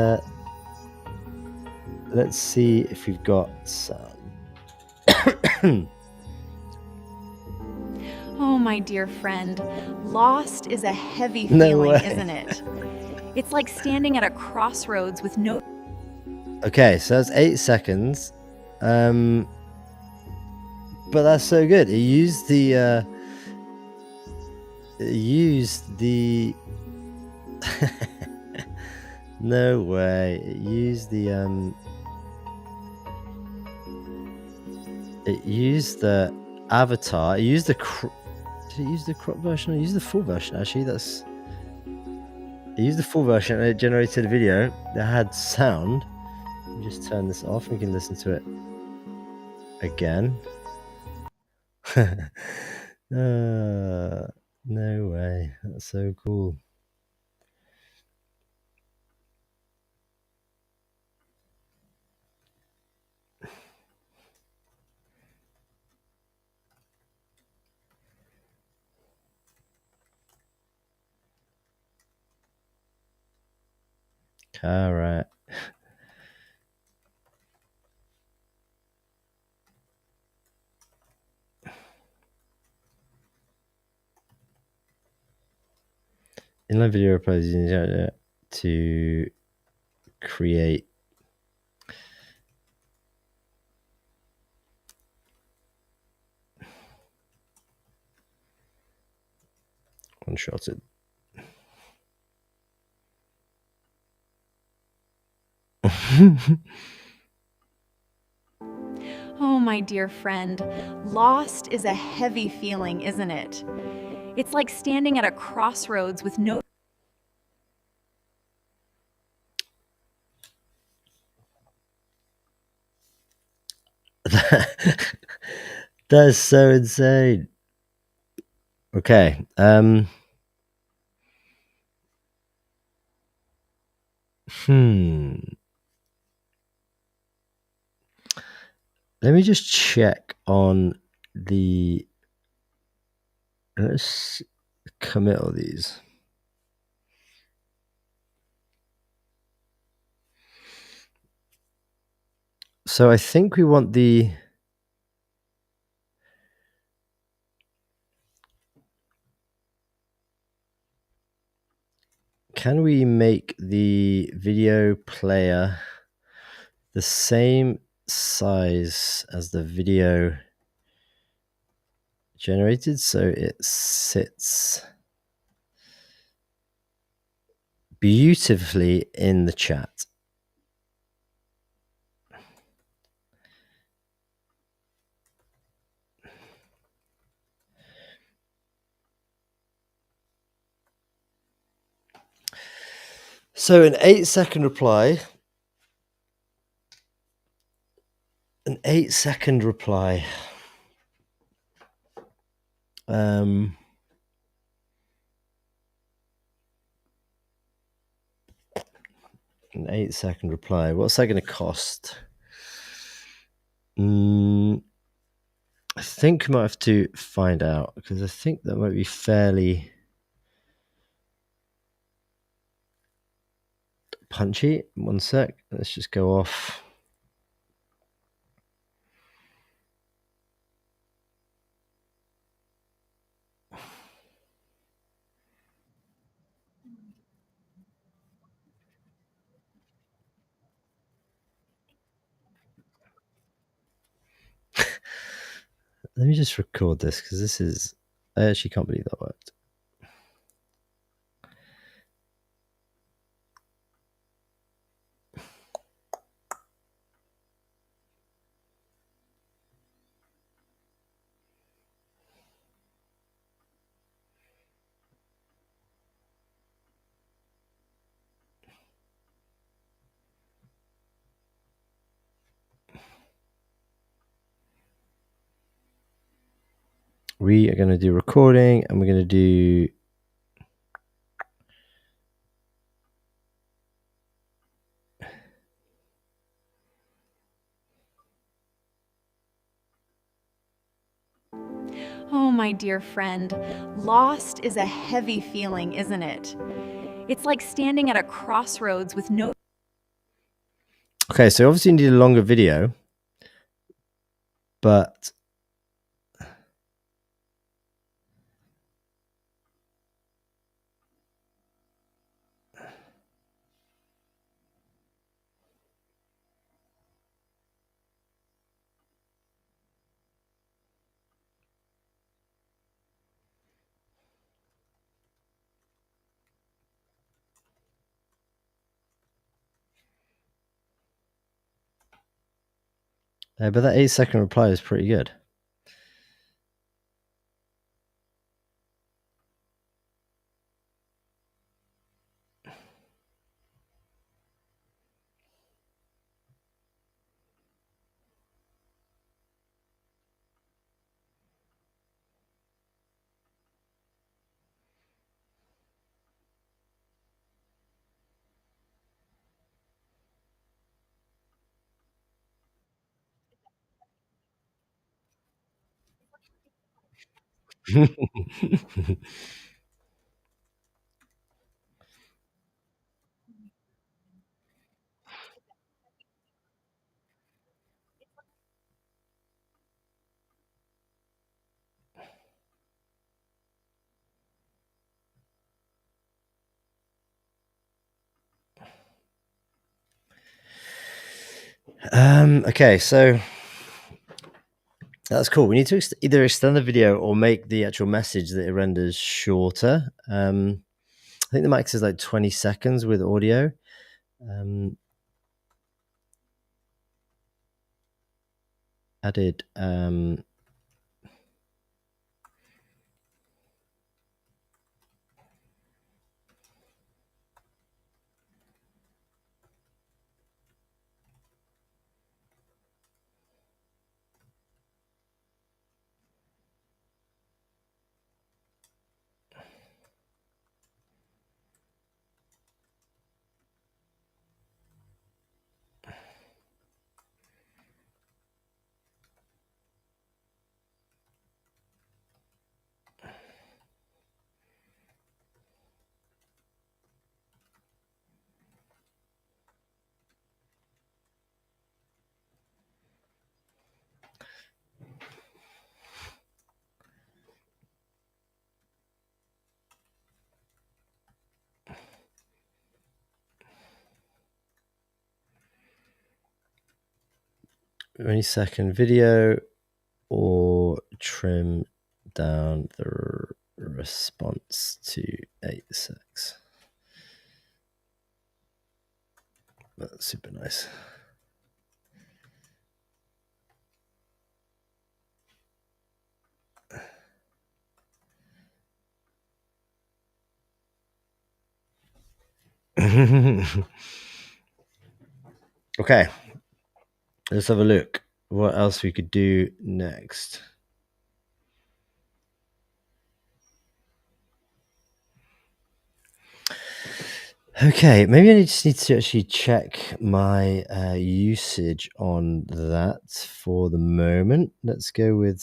Speaker 1: Let's see if we've got some.
Speaker 6: Oh, my dear friend, lost is a heavy
Speaker 1: No
Speaker 6: feeling,
Speaker 1: way.
Speaker 6: isn't it? It's like standing at a crossroads with no...
Speaker 1: Okay, so that's 8 seconds. But that's so good. It used the no way. It used the avatar. It used the did it use the crop version? It used the full version actually. It used the full version and it generated a video that had sound. Let me just turn this off. We can listen to it again. No way. That's so cool. All right. Inline video replies using to create one-shotted.
Speaker 6: Oh, my dear friend, lost is a heavy feeling, isn't it? It's like standing at a crossroads with no...
Speaker 1: That's so insane. Okay. Let me just check on the. Let's commit all these. So I think we want the. Can we make the video player the same size as the video generated so it sits beautifully in the chat? So an 8-second reply. An 8-second reply. An 8-second reply. What's that going to cost? I think we might have to find out, because I think that might be fairly punchy. 1 sec. Let's just go off. Let me just record this, because this is... I actually can't believe that worked. We are going to do recording, and we're going to do...
Speaker 6: Oh, my dear friend, lost is a heavy feeling, isn't it? It's like standing at a crossroads with no...
Speaker 1: Okay, so obviously you need a longer video, but... but that 8-second reply is pretty good. Okay, so that's cool. We need to either extend the video or make the actual message that it renders shorter. I think the max is like 20 seconds with audio. Added any second video, or trim down the response to 8 secs. That's super nice. Okay, let's have a look. What else we could do next? Okay, maybe I just need to actually check my usage on that for the moment. Let's go with.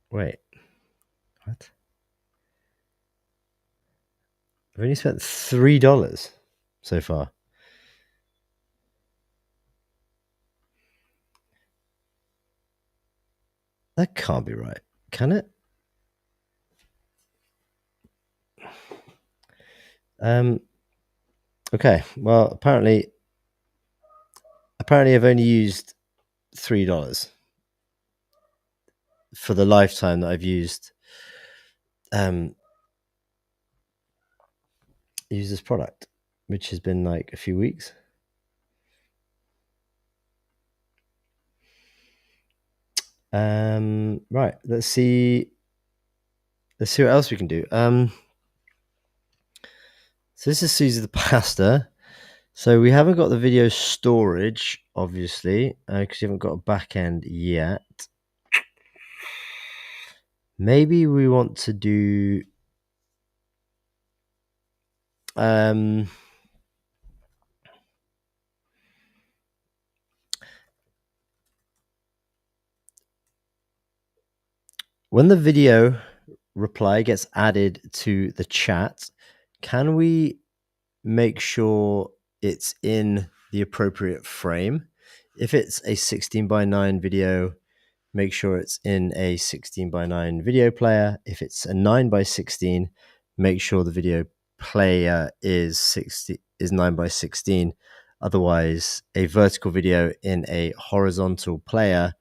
Speaker 1: Wait, what? I've only spent $3 so far. That can't be right, can it? Okay. Well, apparently I've only used $3 for the lifetime that I've used this product, which has been like a few weeks. Right. Let's see what else we can do. So this is Susie the pasta. So we haven't got the video storage, obviously, because you haven't got a back end yet. Maybe we want to do when the video reply gets added to the chat, can we make sure it's in the appropriate frame? If it's a 16:9 video, make sure it's in a 16:9 video player. If it's a 9:16, make sure the video player is 9:16. Otherwise, a vertical video in a horizontal player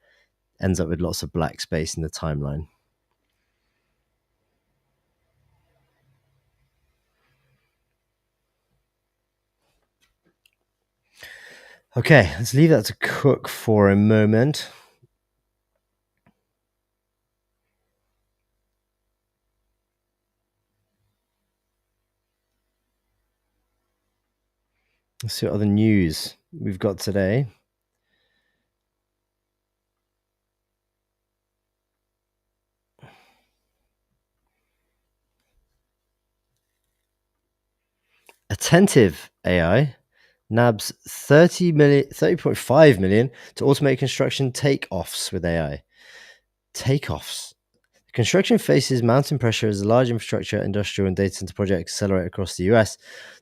Speaker 1: ends up with lots of black space in the timeline. Okay, let's leave that to cook for a moment. Let's see what other news we've got today. Attentive AI nabs 30.5 million to automate construction takeoffs with AI. Takeoffs. Construction faces mounting pressure as large infrastructure, industrial, and data center projects accelerate across the US.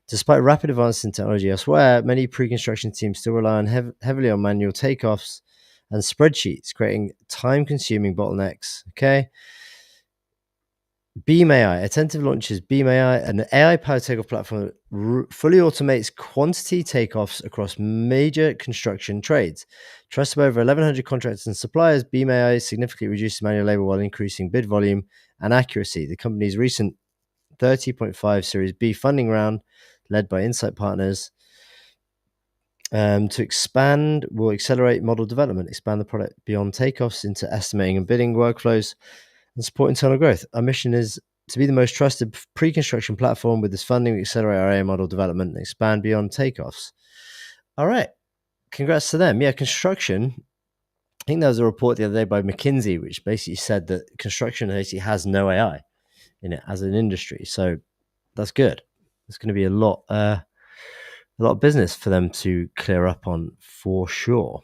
Speaker 1: Despite rapid advances in technology elsewhere, many pre-construction teams still rely on heavily on manual takeoffs and spreadsheets, creating time-consuming bottlenecks. Okay. Beam AI. Attentive launches Beam AI, an AI-powered takeoff platform that fully automates quantity takeoffs across major construction trades. Trusted by over 1,100 contractors and suppliers, Beam AI significantly reduces manual labor while increasing bid volume and accuracy. The company's recent 30.5 Series B funding round, led by Insight Partners, to expand will accelerate model development, expand the product beyond takeoffs into estimating and bidding workflows, and support internal growth. Our mission is to be the most trusted pre-construction platform. With this funding, we accelerate our AI model development and expand beyond takeoffs. All right. Congrats to them. Yeah, construction. I think there was a report the other day by McKinsey, which basically said that construction basically has no AI in it as an industry. So that's good. It's going to be a lot of business for them to clear up on for sure.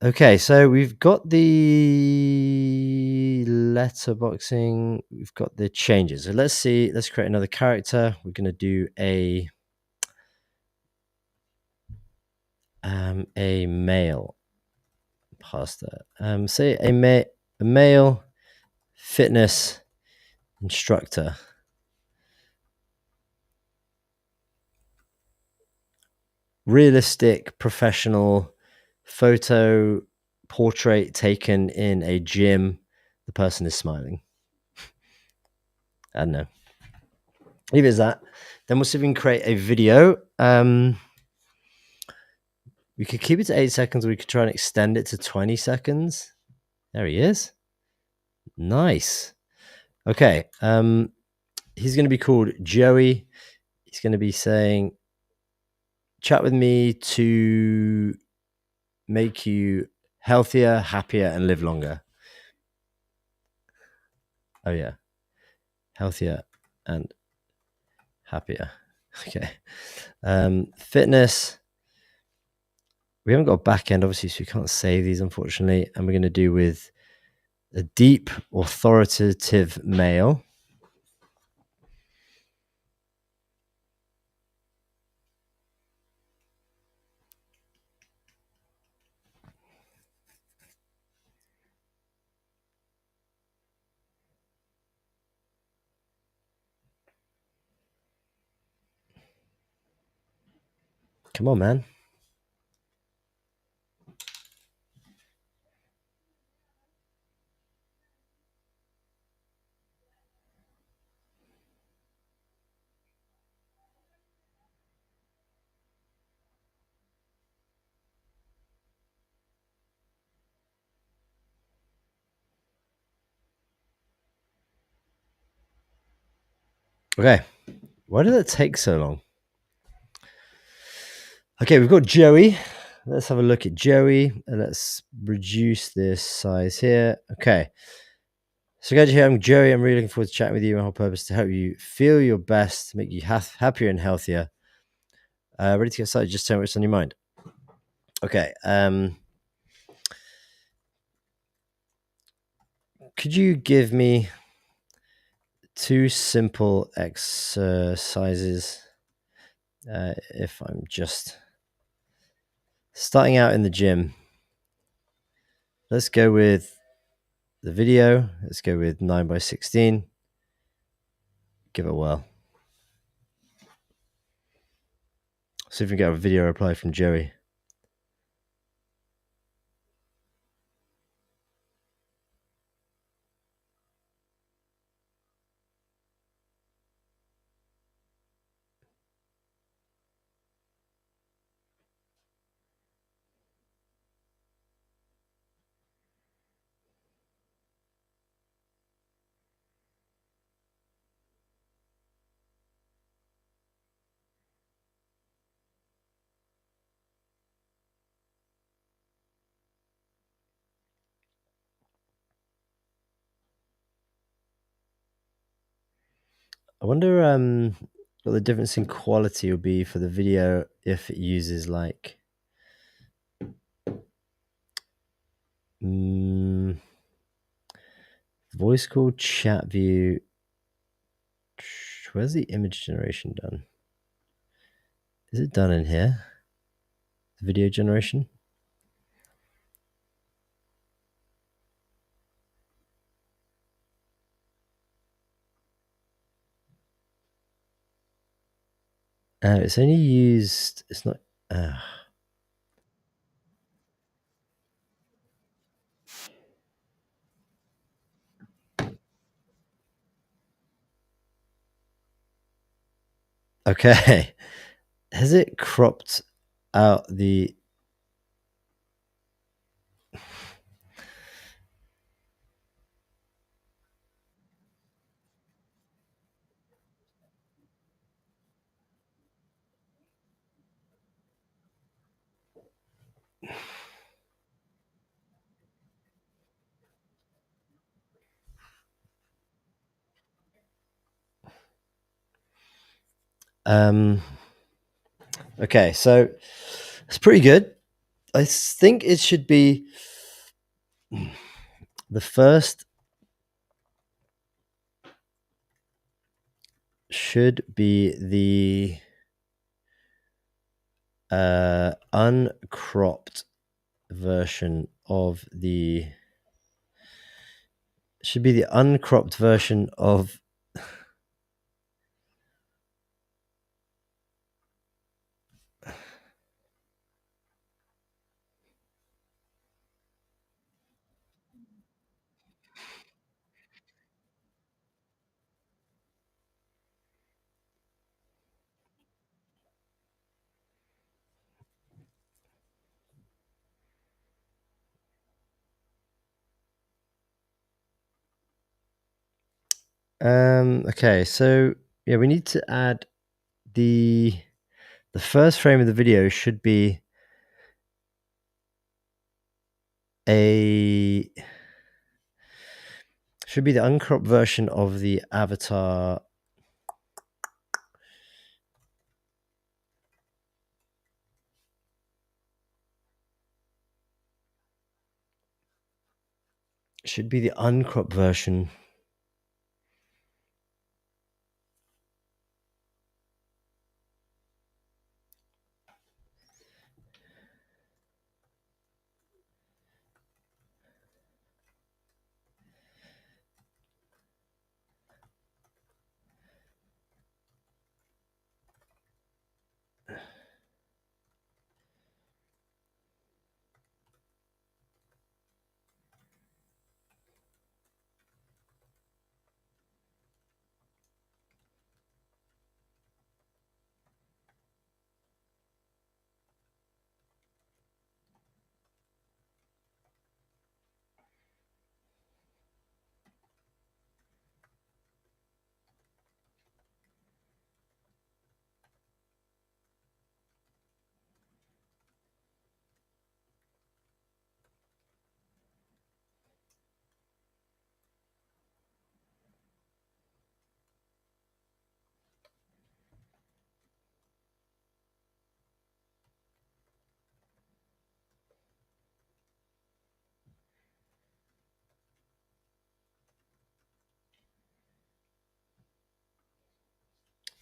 Speaker 1: Okay, so we've got the letterboxing, we've got the changes. So let's create another character. We're going to do a male pastor. Say a male fitness instructor. Realistic, professional photo portrait taken in a gym. The person is smiling. I don't know. Leave it as that. Then we'll see if we can create a video. We could keep it to 8 seconds. Or we could try and extend it to 20 seconds. There he is. Nice. Okay. He's going to be called Joey. He's going to be saying, chat with me to make you healthier, happier, and live longer. Oh, yeah. Healthier and happier. Okay. Fitness. We haven't got a back end, obviously, so we can't save these, unfortunately. And we're going to do with a deep, authoritative male. Come on, man. Okay. Why did that take so long? Okay, we've got Joey. Let's have a look at Joey. And let's reduce this size here. Okay. So glad you're here. I'm Joey. I'm really looking forward to chatting with you. My whole purpose is to help you feel your best, make you happier and healthier. Ready to get started? Just tell me what's on your mind. Okay. Could you give me 2 simple exercises if I'm just starting out in the gym? Let's go with the video. Let's go with 9x16. Give it a whirl. See if we can get a video reply from Joey. I wonder what the difference in quality will be for the video if it uses like voice call, chat view. Where's the image generation done? Is it done in here? The video generation? It's only used. It's not. Okay. Has it cropped out the? Okay, so it's pretty good. I think it should be the first should be the uncropped version of the should be the uncropped version of Okay, so yeah, we need to add the first frame of the video should be the uncropped version of the avatar. Should be the uncropped version.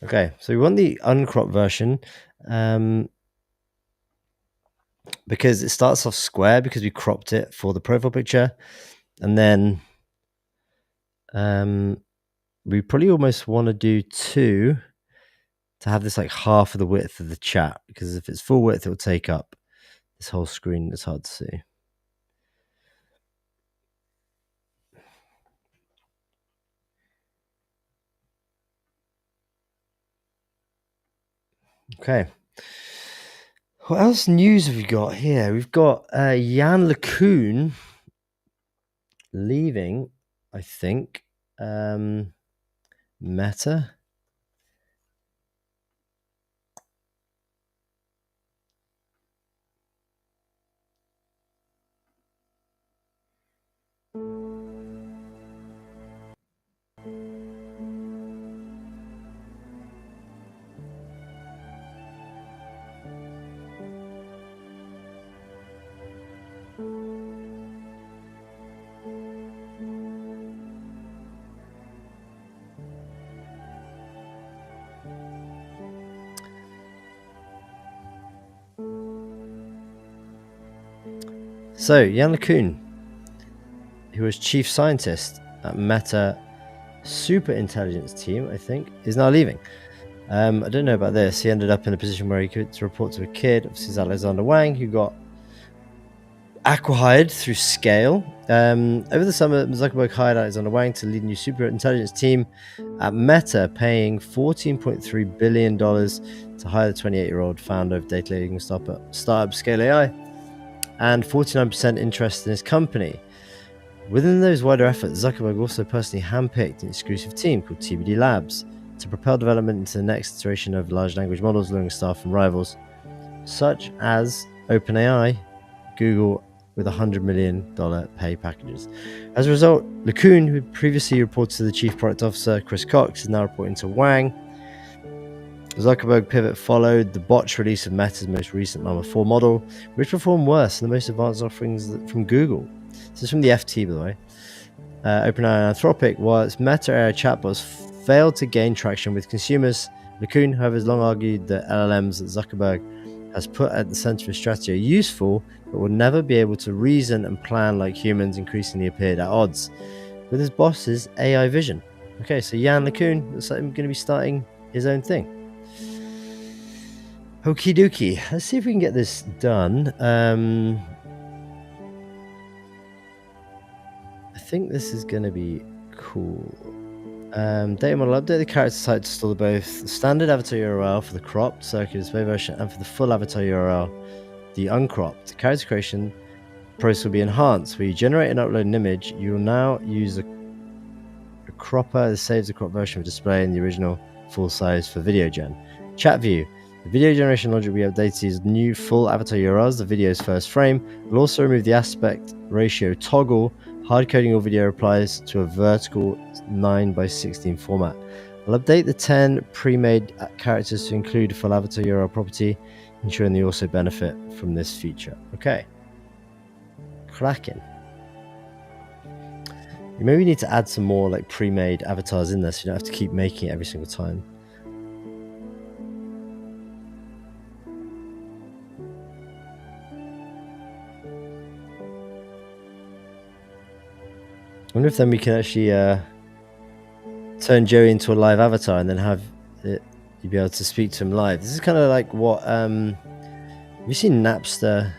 Speaker 1: Okay, so we want the uncropped version because it starts off square because we cropped it for the profile picture, and then we probably almost want to do 2 to have this like half of the width of the chat, because if it's full width, it will take up this whole screen. It's hard to see. Okay. What else news have we got here? We've got Jan LeCun leaving, I think. Meta. So, Jan LeCun, who was chief scientist at Meta super intelligence team, I think, is now leaving. I don't know about this. He ended up in a position where he could report to a kid. Obviously, it's Alexander Wang, who got acqui-hired through Scale. Over the summer, Zuckerberg hired Alexander Wang to lead a new super intelligence team at Meta, paying $14.3 billion to hire the 28-year-old founder of data leading startup Scale AI, and 49% interest in his company. Within those wider efforts, Zuckerberg also personally handpicked an exclusive team called TBD Labs to propel development into the next iteration of large language models, luring staff from rivals such as OpenAI, Google, with $100 million pay packages. As a result, LeCun, who previously reported to the chief product officer Chris Cox, is now reporting to Wang. Zuckerberg pivot followed the botched release of Meta's most recent Llama 4 model, which performed worse than the most advanced offerings from Google. This is from the FT, by the way. OpenAI and Anthropic, while its Meta AI chatbots failed to gain traction with consumers. LeCun, however, has long argued that LLMs that Zuckerberg has put at the center of his strategy are useful, but will never be able to reason and plan like humans, increasingly appeared at odds with his boss's AI vision. Okay, so Jan LeCun looks like he's going to be starting his own thing. Okie dokie. Let's see if we can get this done. I think this is going to be cool. Data model update the character type to store both the standard avatar URL for the cropped circular display version and for the full avatar URL, the uncropped. The character creation process will be enhanced. Where you generate and upload an image, you will now use a cropper. This saves the crop version of display in the original full size for video gen. Chat view. The video generation logic we updated is new full avatar URLs, the video's first frame. We'll also remove the aspect ratio toggle. Hard coding your video replies to a vertical 9:16 format. I'll update the 10 pre-made characters to include a full avatar URL property, ensuring they also benefit from this feature. Okay. Cracking. You maybe need to add some more like pre-made avatars in there so you don't have to keep making it every single time. I wonder if then we can actually turn Joey into a live avatar and then have it, you'd be able to speak to him live. This is kind of like what have you seen Napster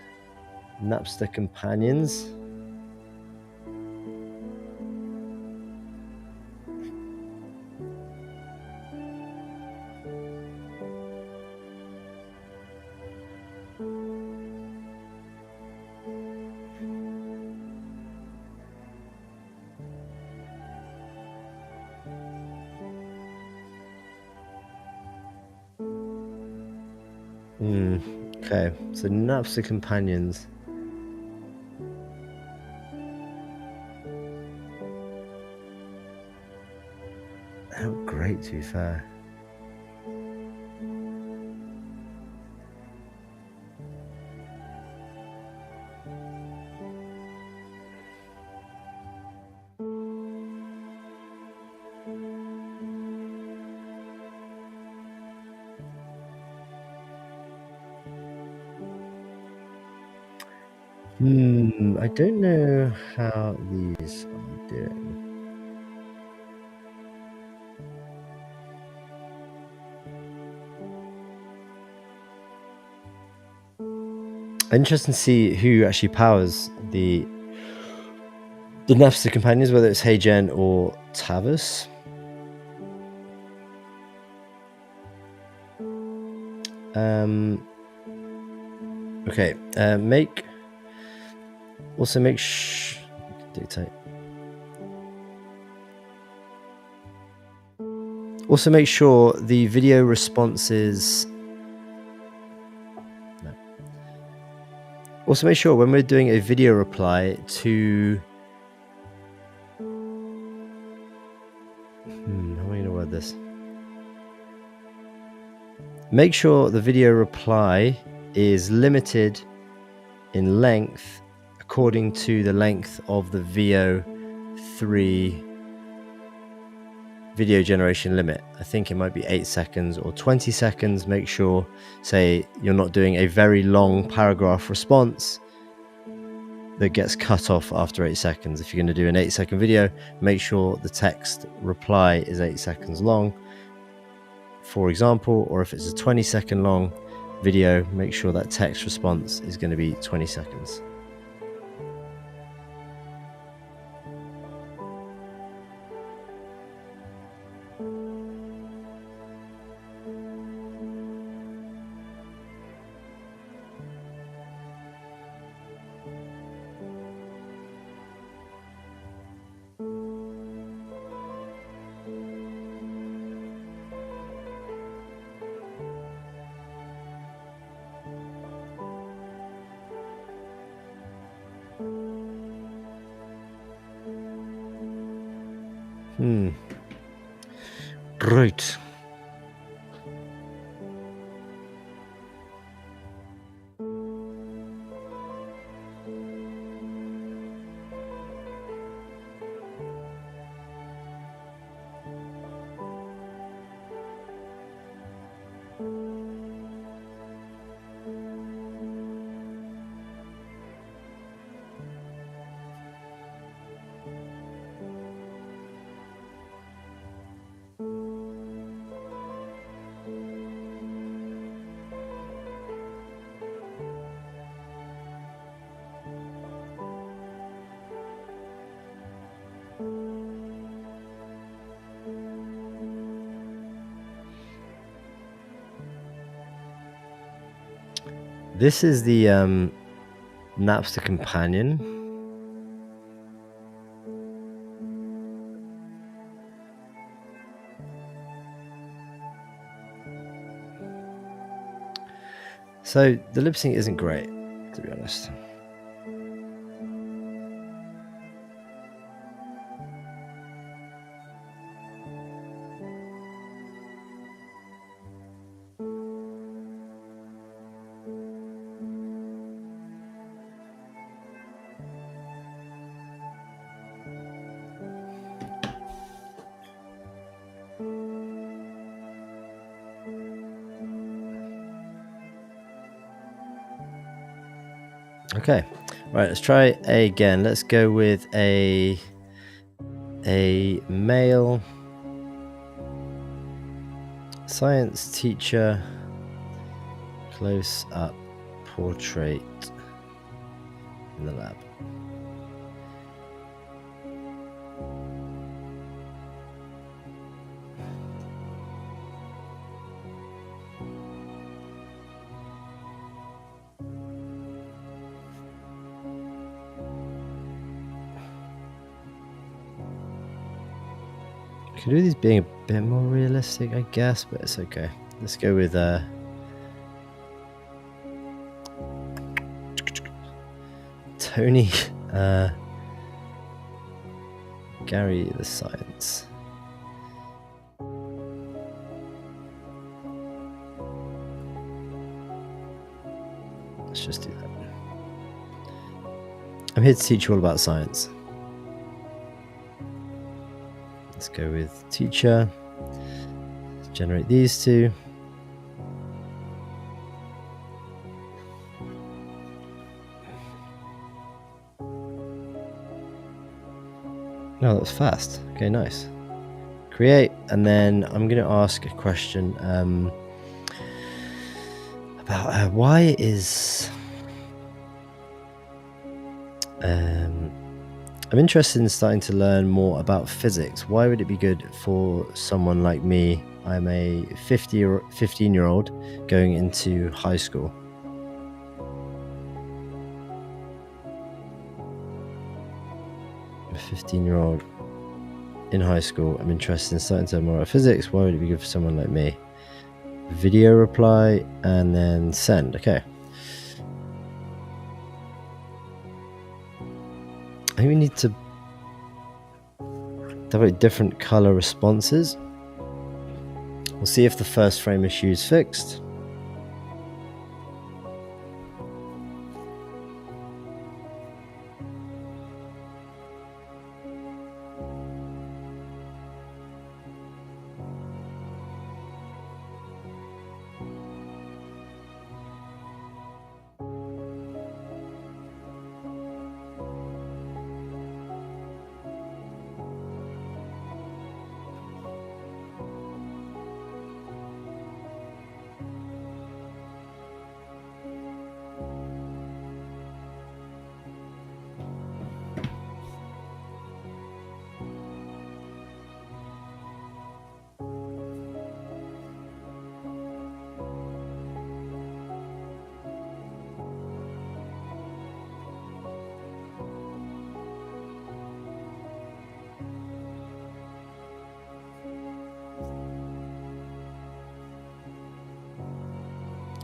Speaker 1: Companions? Okay, so Napster Companions. They look great, to be fair. I don't know how these are doing. Interesting to see who actually powers the Napster Companions, whether it's HeyGen or Tavis. Okay, dictate. Also make sure the video responses. No. Also make sure when we're doing a video reply to. How am I going to word this? Make sure the video reply is limited in length according to the length of the VO3 video generation limit. I think it might be 8 seconds or 20 seconds. Make sure, say, you're not doing a very long paragraph response that gets cut off after 8 seconds. If you're going to do an 8-second video, make sure the text reply is 8 seconds long, for example, or if it's a 20-second long video, make sure that text response is going to be 20 seconds. Right. This is the Napster Companion. So the lip sync isn't great, to be honest. Okay, right, let's try again. Let's go with a male science teacher close up portrait in the lab. Could do these being a bit more realistic, I guess, but it's okay. Let's go with Tony Gary the Science. Let's just do that. I'm here to teach you all about science. Let's go with teacher. Let's generate these two. No, that was fast. Okay, nice. Create, and then I'm going to ask a question about why is... I'm interested in starting to learn more about physics. Why would it be good for someone like me? I'm a 15-year-old going into high school. A 15-year-old in high school. I'm interested in starting to learn more about physics. Why would it be good for someone like me? Video reply and then send. Okay. I think we need to have different color responses. We'll see if the first frame issue is fixed.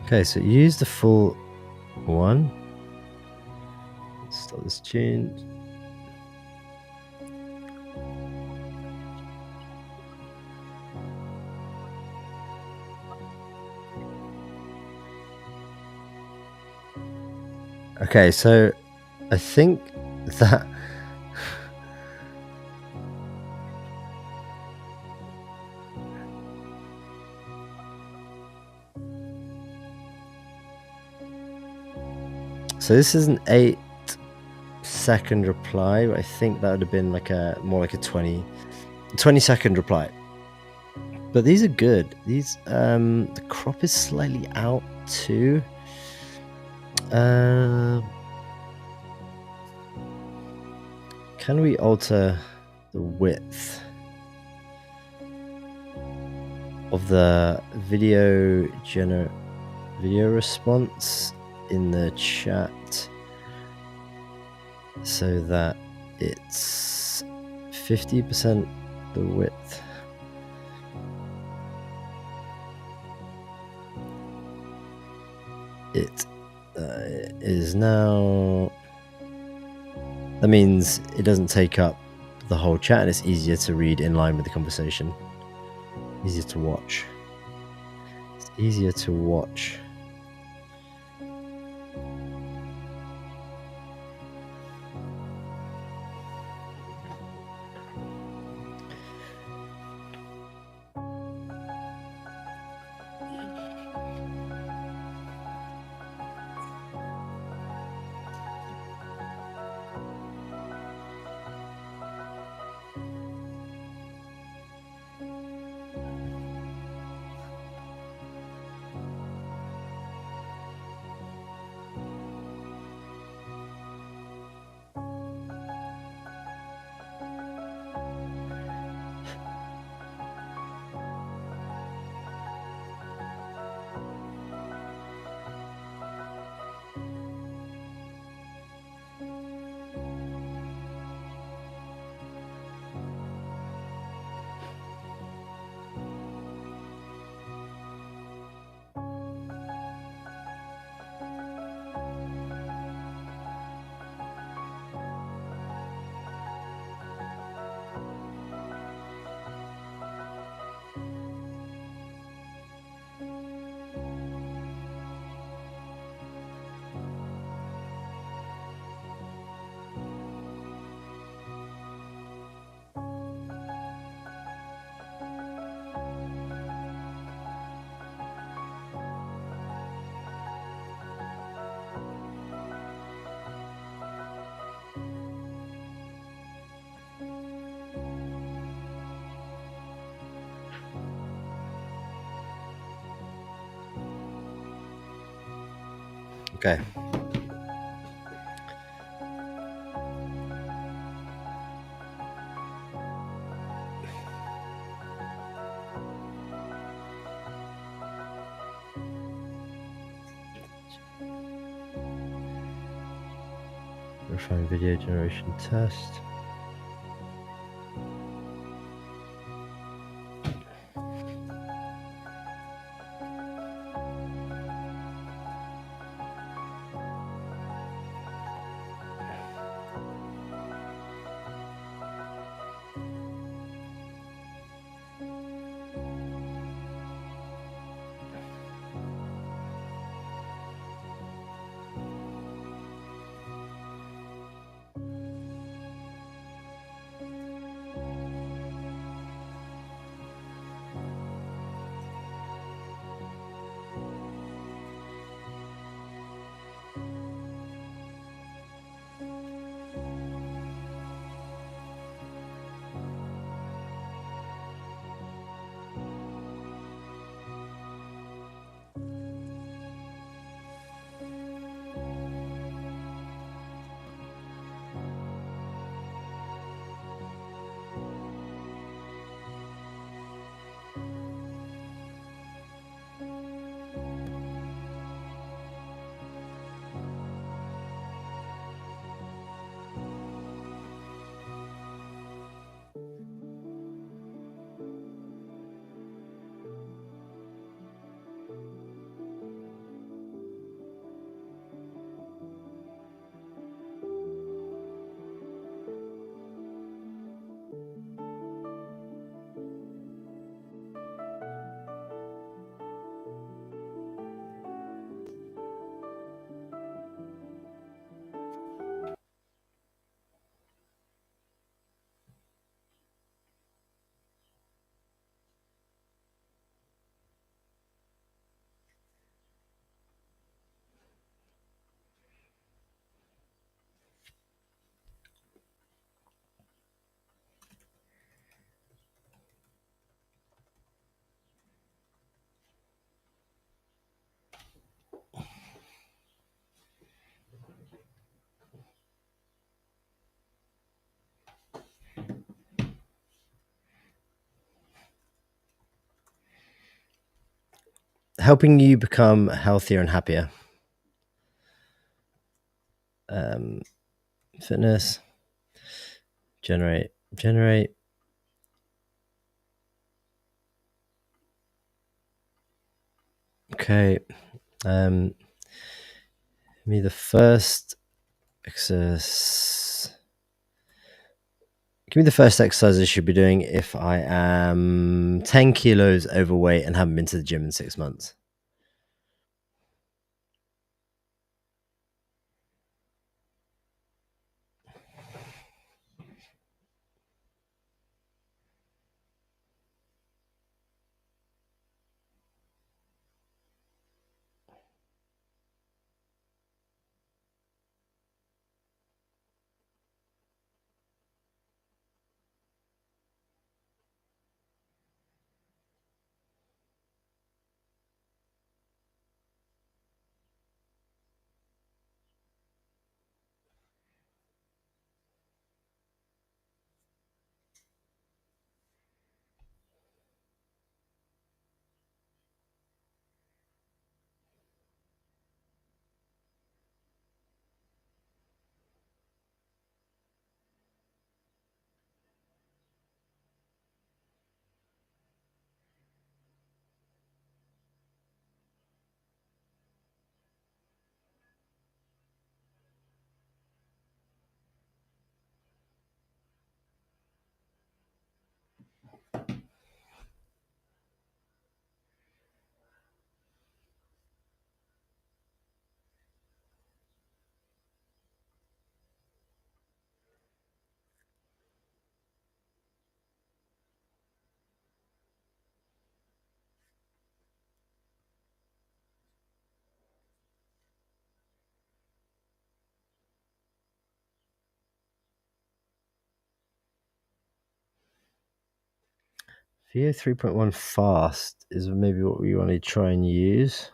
Speaker 1: Okay, so use the full one. Let's start this tune. Okay, so I think that so this is an 8-second reply, but I think that would have been like more like a 20-second reply. But these are good. These the crop is slightly out too. Can we alter the width of the video response in the chat so that it's 50% the width? it is now. That means it doesn't take up the whole chat, and it's easier to read in line with the conversation. Easier to watch. It's easier to watch. Okay. Verifying video generation test. Helping you become healthier and happier. Fitness. Generate. Okay. Give me the first exercise. Give me the first exercise I should be doing if I am 10 kilos overweight and haven't been to the gym in 6 months. VO 3.1 fast is maybe what we want to try and use.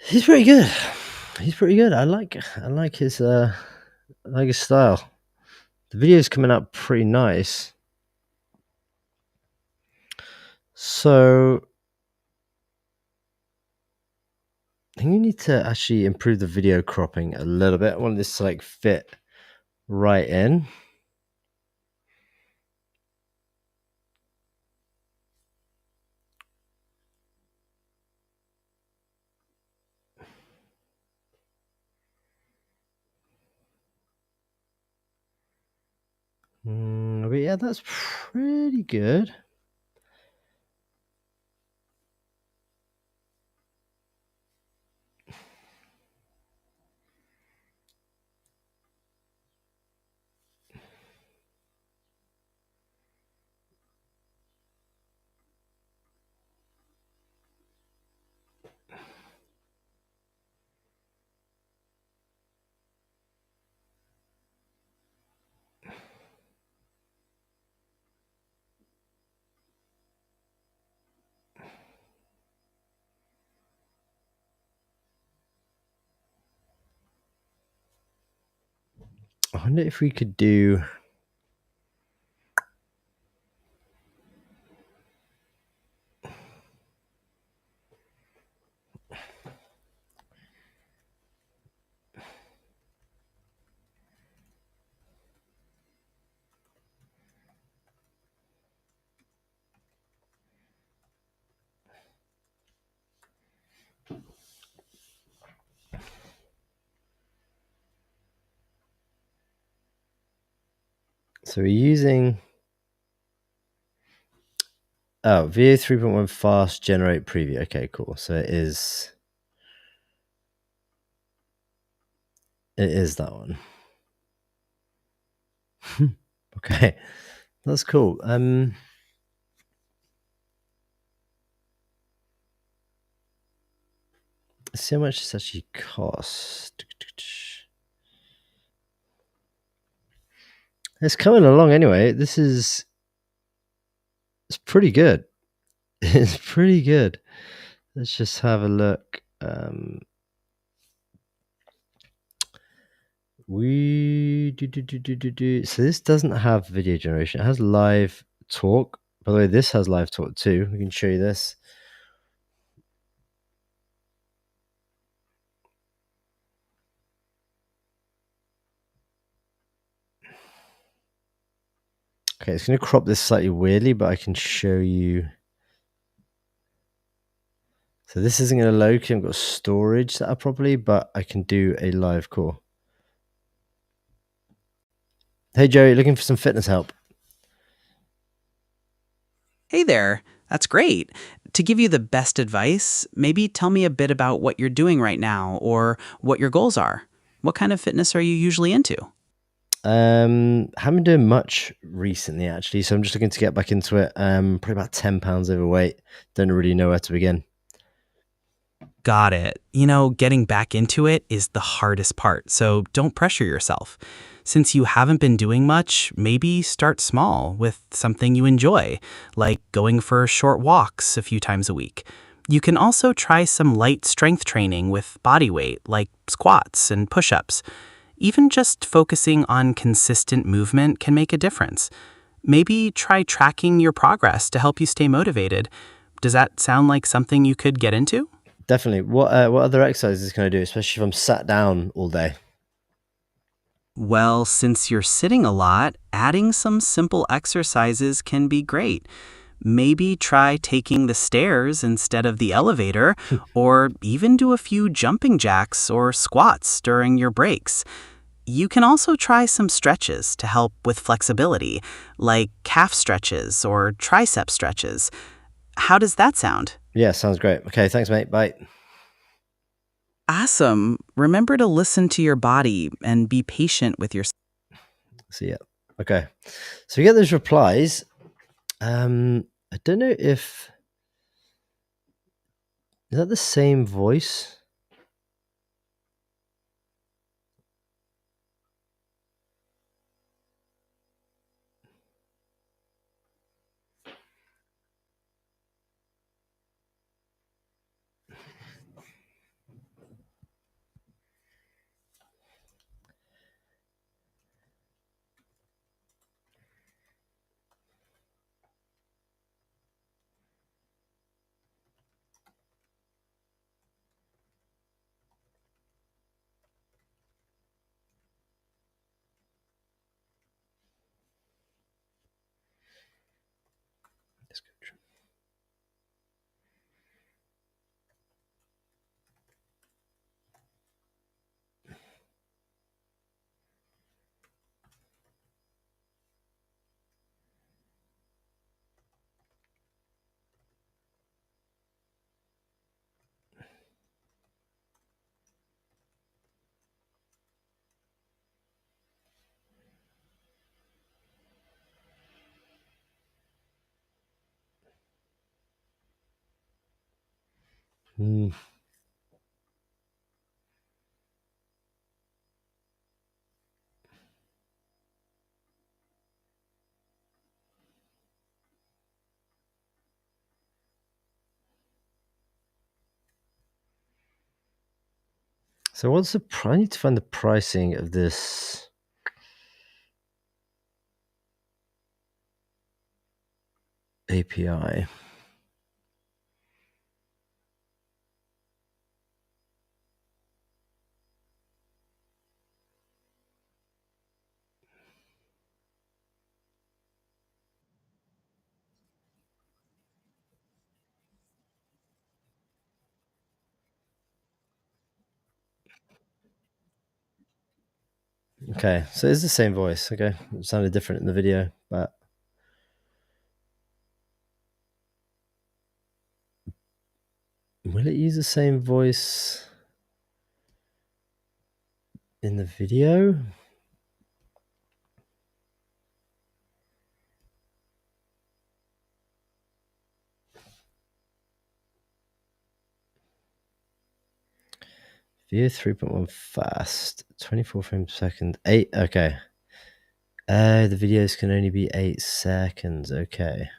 Speaker 1: He's pretty good. He's pretty good. I like his style. The video's coming up pretty nice. So I think you need to actually improve the video cropping a little bit. I want this to like fit right in. But yeah, that's pretty good. I wonder if we could do. So we're using Oh, VA 3.1 fast generate preview. Okay, cool. So it is that one. Okay, that's cool. Let's see how much this actually costs. It's coming along anyway. It's pretty good. It's pretty good. Let's just have a look. So this doesn't have video generation. It has live talk. By the way, this has live talk too. We can show you this. Okay, it's going to crop this slightly weirdly, but I can show you. So this isn't going to load because I haven't got storage set up properly, but I can do a live call. Hey, Joey, looking for some fitness help?
Speaker 7: Hey there, that's great. To give you the best advice, maybe tell me a bit about what you're doing right now or what your goals are. What kind of fitness are you usually into?
Speaker 1: Haven't been doing much recently, actually, so I'm just looking to get back into it. Probably about 10 pounds overweight. Don't really know where to begin.
Speaker 7: Got it. Getting back into it is the hardest part, so don't pressure yourself. Since you haven't been doing much, maybe start small with something you enjoy, like going for short walks a few times a week. You can also try some light strength training with body weight, like squats and push-ups. Even just focusing on consistent movement can make a difference. Maybe try tracking your progress to help you stay motivated. Does that sound like something you could get into?
Speaker 1: Definitely. What other exercises can I do, especially if I'm sat down all day?
Speaker 7: Well, since you're sitting a lot, adding some simple exercises can be great. Maybe try taking the stairs instead of the elevator, or even do a few jumping jacks or squats during your breaks. You can also try some stretches to help with flexibility, like calf stretches or tricep stretches. How does that sound?
Speaker 1: Yeah, sounds great. Okay, thanks, mate. Bye.
Speaker 7: Awesome. Remember to listen to your body and be patient with yourself.
Speaker 1: See ya. Okay, so we get those replies. I don't know if is that the same voice. Hmm. So what's the I need to find the pricing of this API. Okay, so it's the same voice. Okay, it sounded different in the video, but. Will it use the same voice in the video? Video 3.1 fast, 24 frames per second, 8. Okay. The videos can only be 8 seconds. Okay.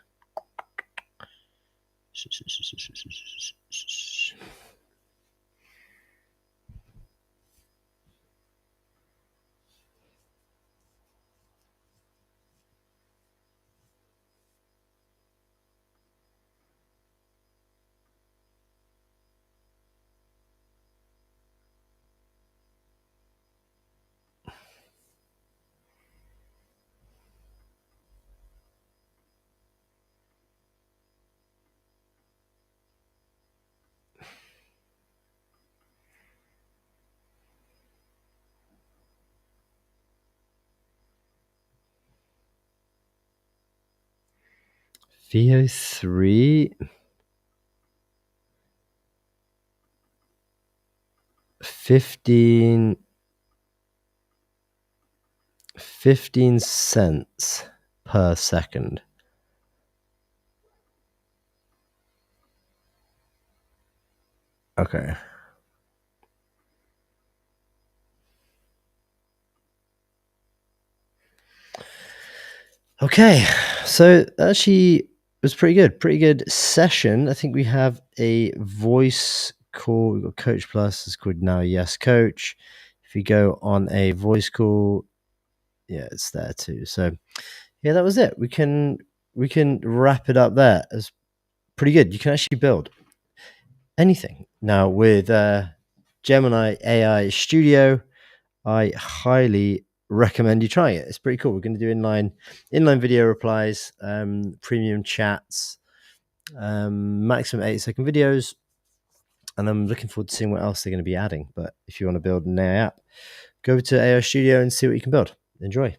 Speaker 1: VO3 15 cents per second. Okay. Okay, so actually was pretty good. Pretty good session. I think we have a voice call. We've got Coach Plus. It's called Now Yes Coach. If you go on a voice call, yeah, it's there too. So yeah, that was it. We can wrap it up there. It's pretty good. You can actually build anything now with Gemini AI Studio. I highly recommend you trying it. It's pretty cool. We're going to do inline video replies, premium chats, maximum 8-second videos, and I'm looking forward to seeing what else they're going to be adding. But if you want to build an AI app, go over to AI Studio and see what you can build. Enjoy.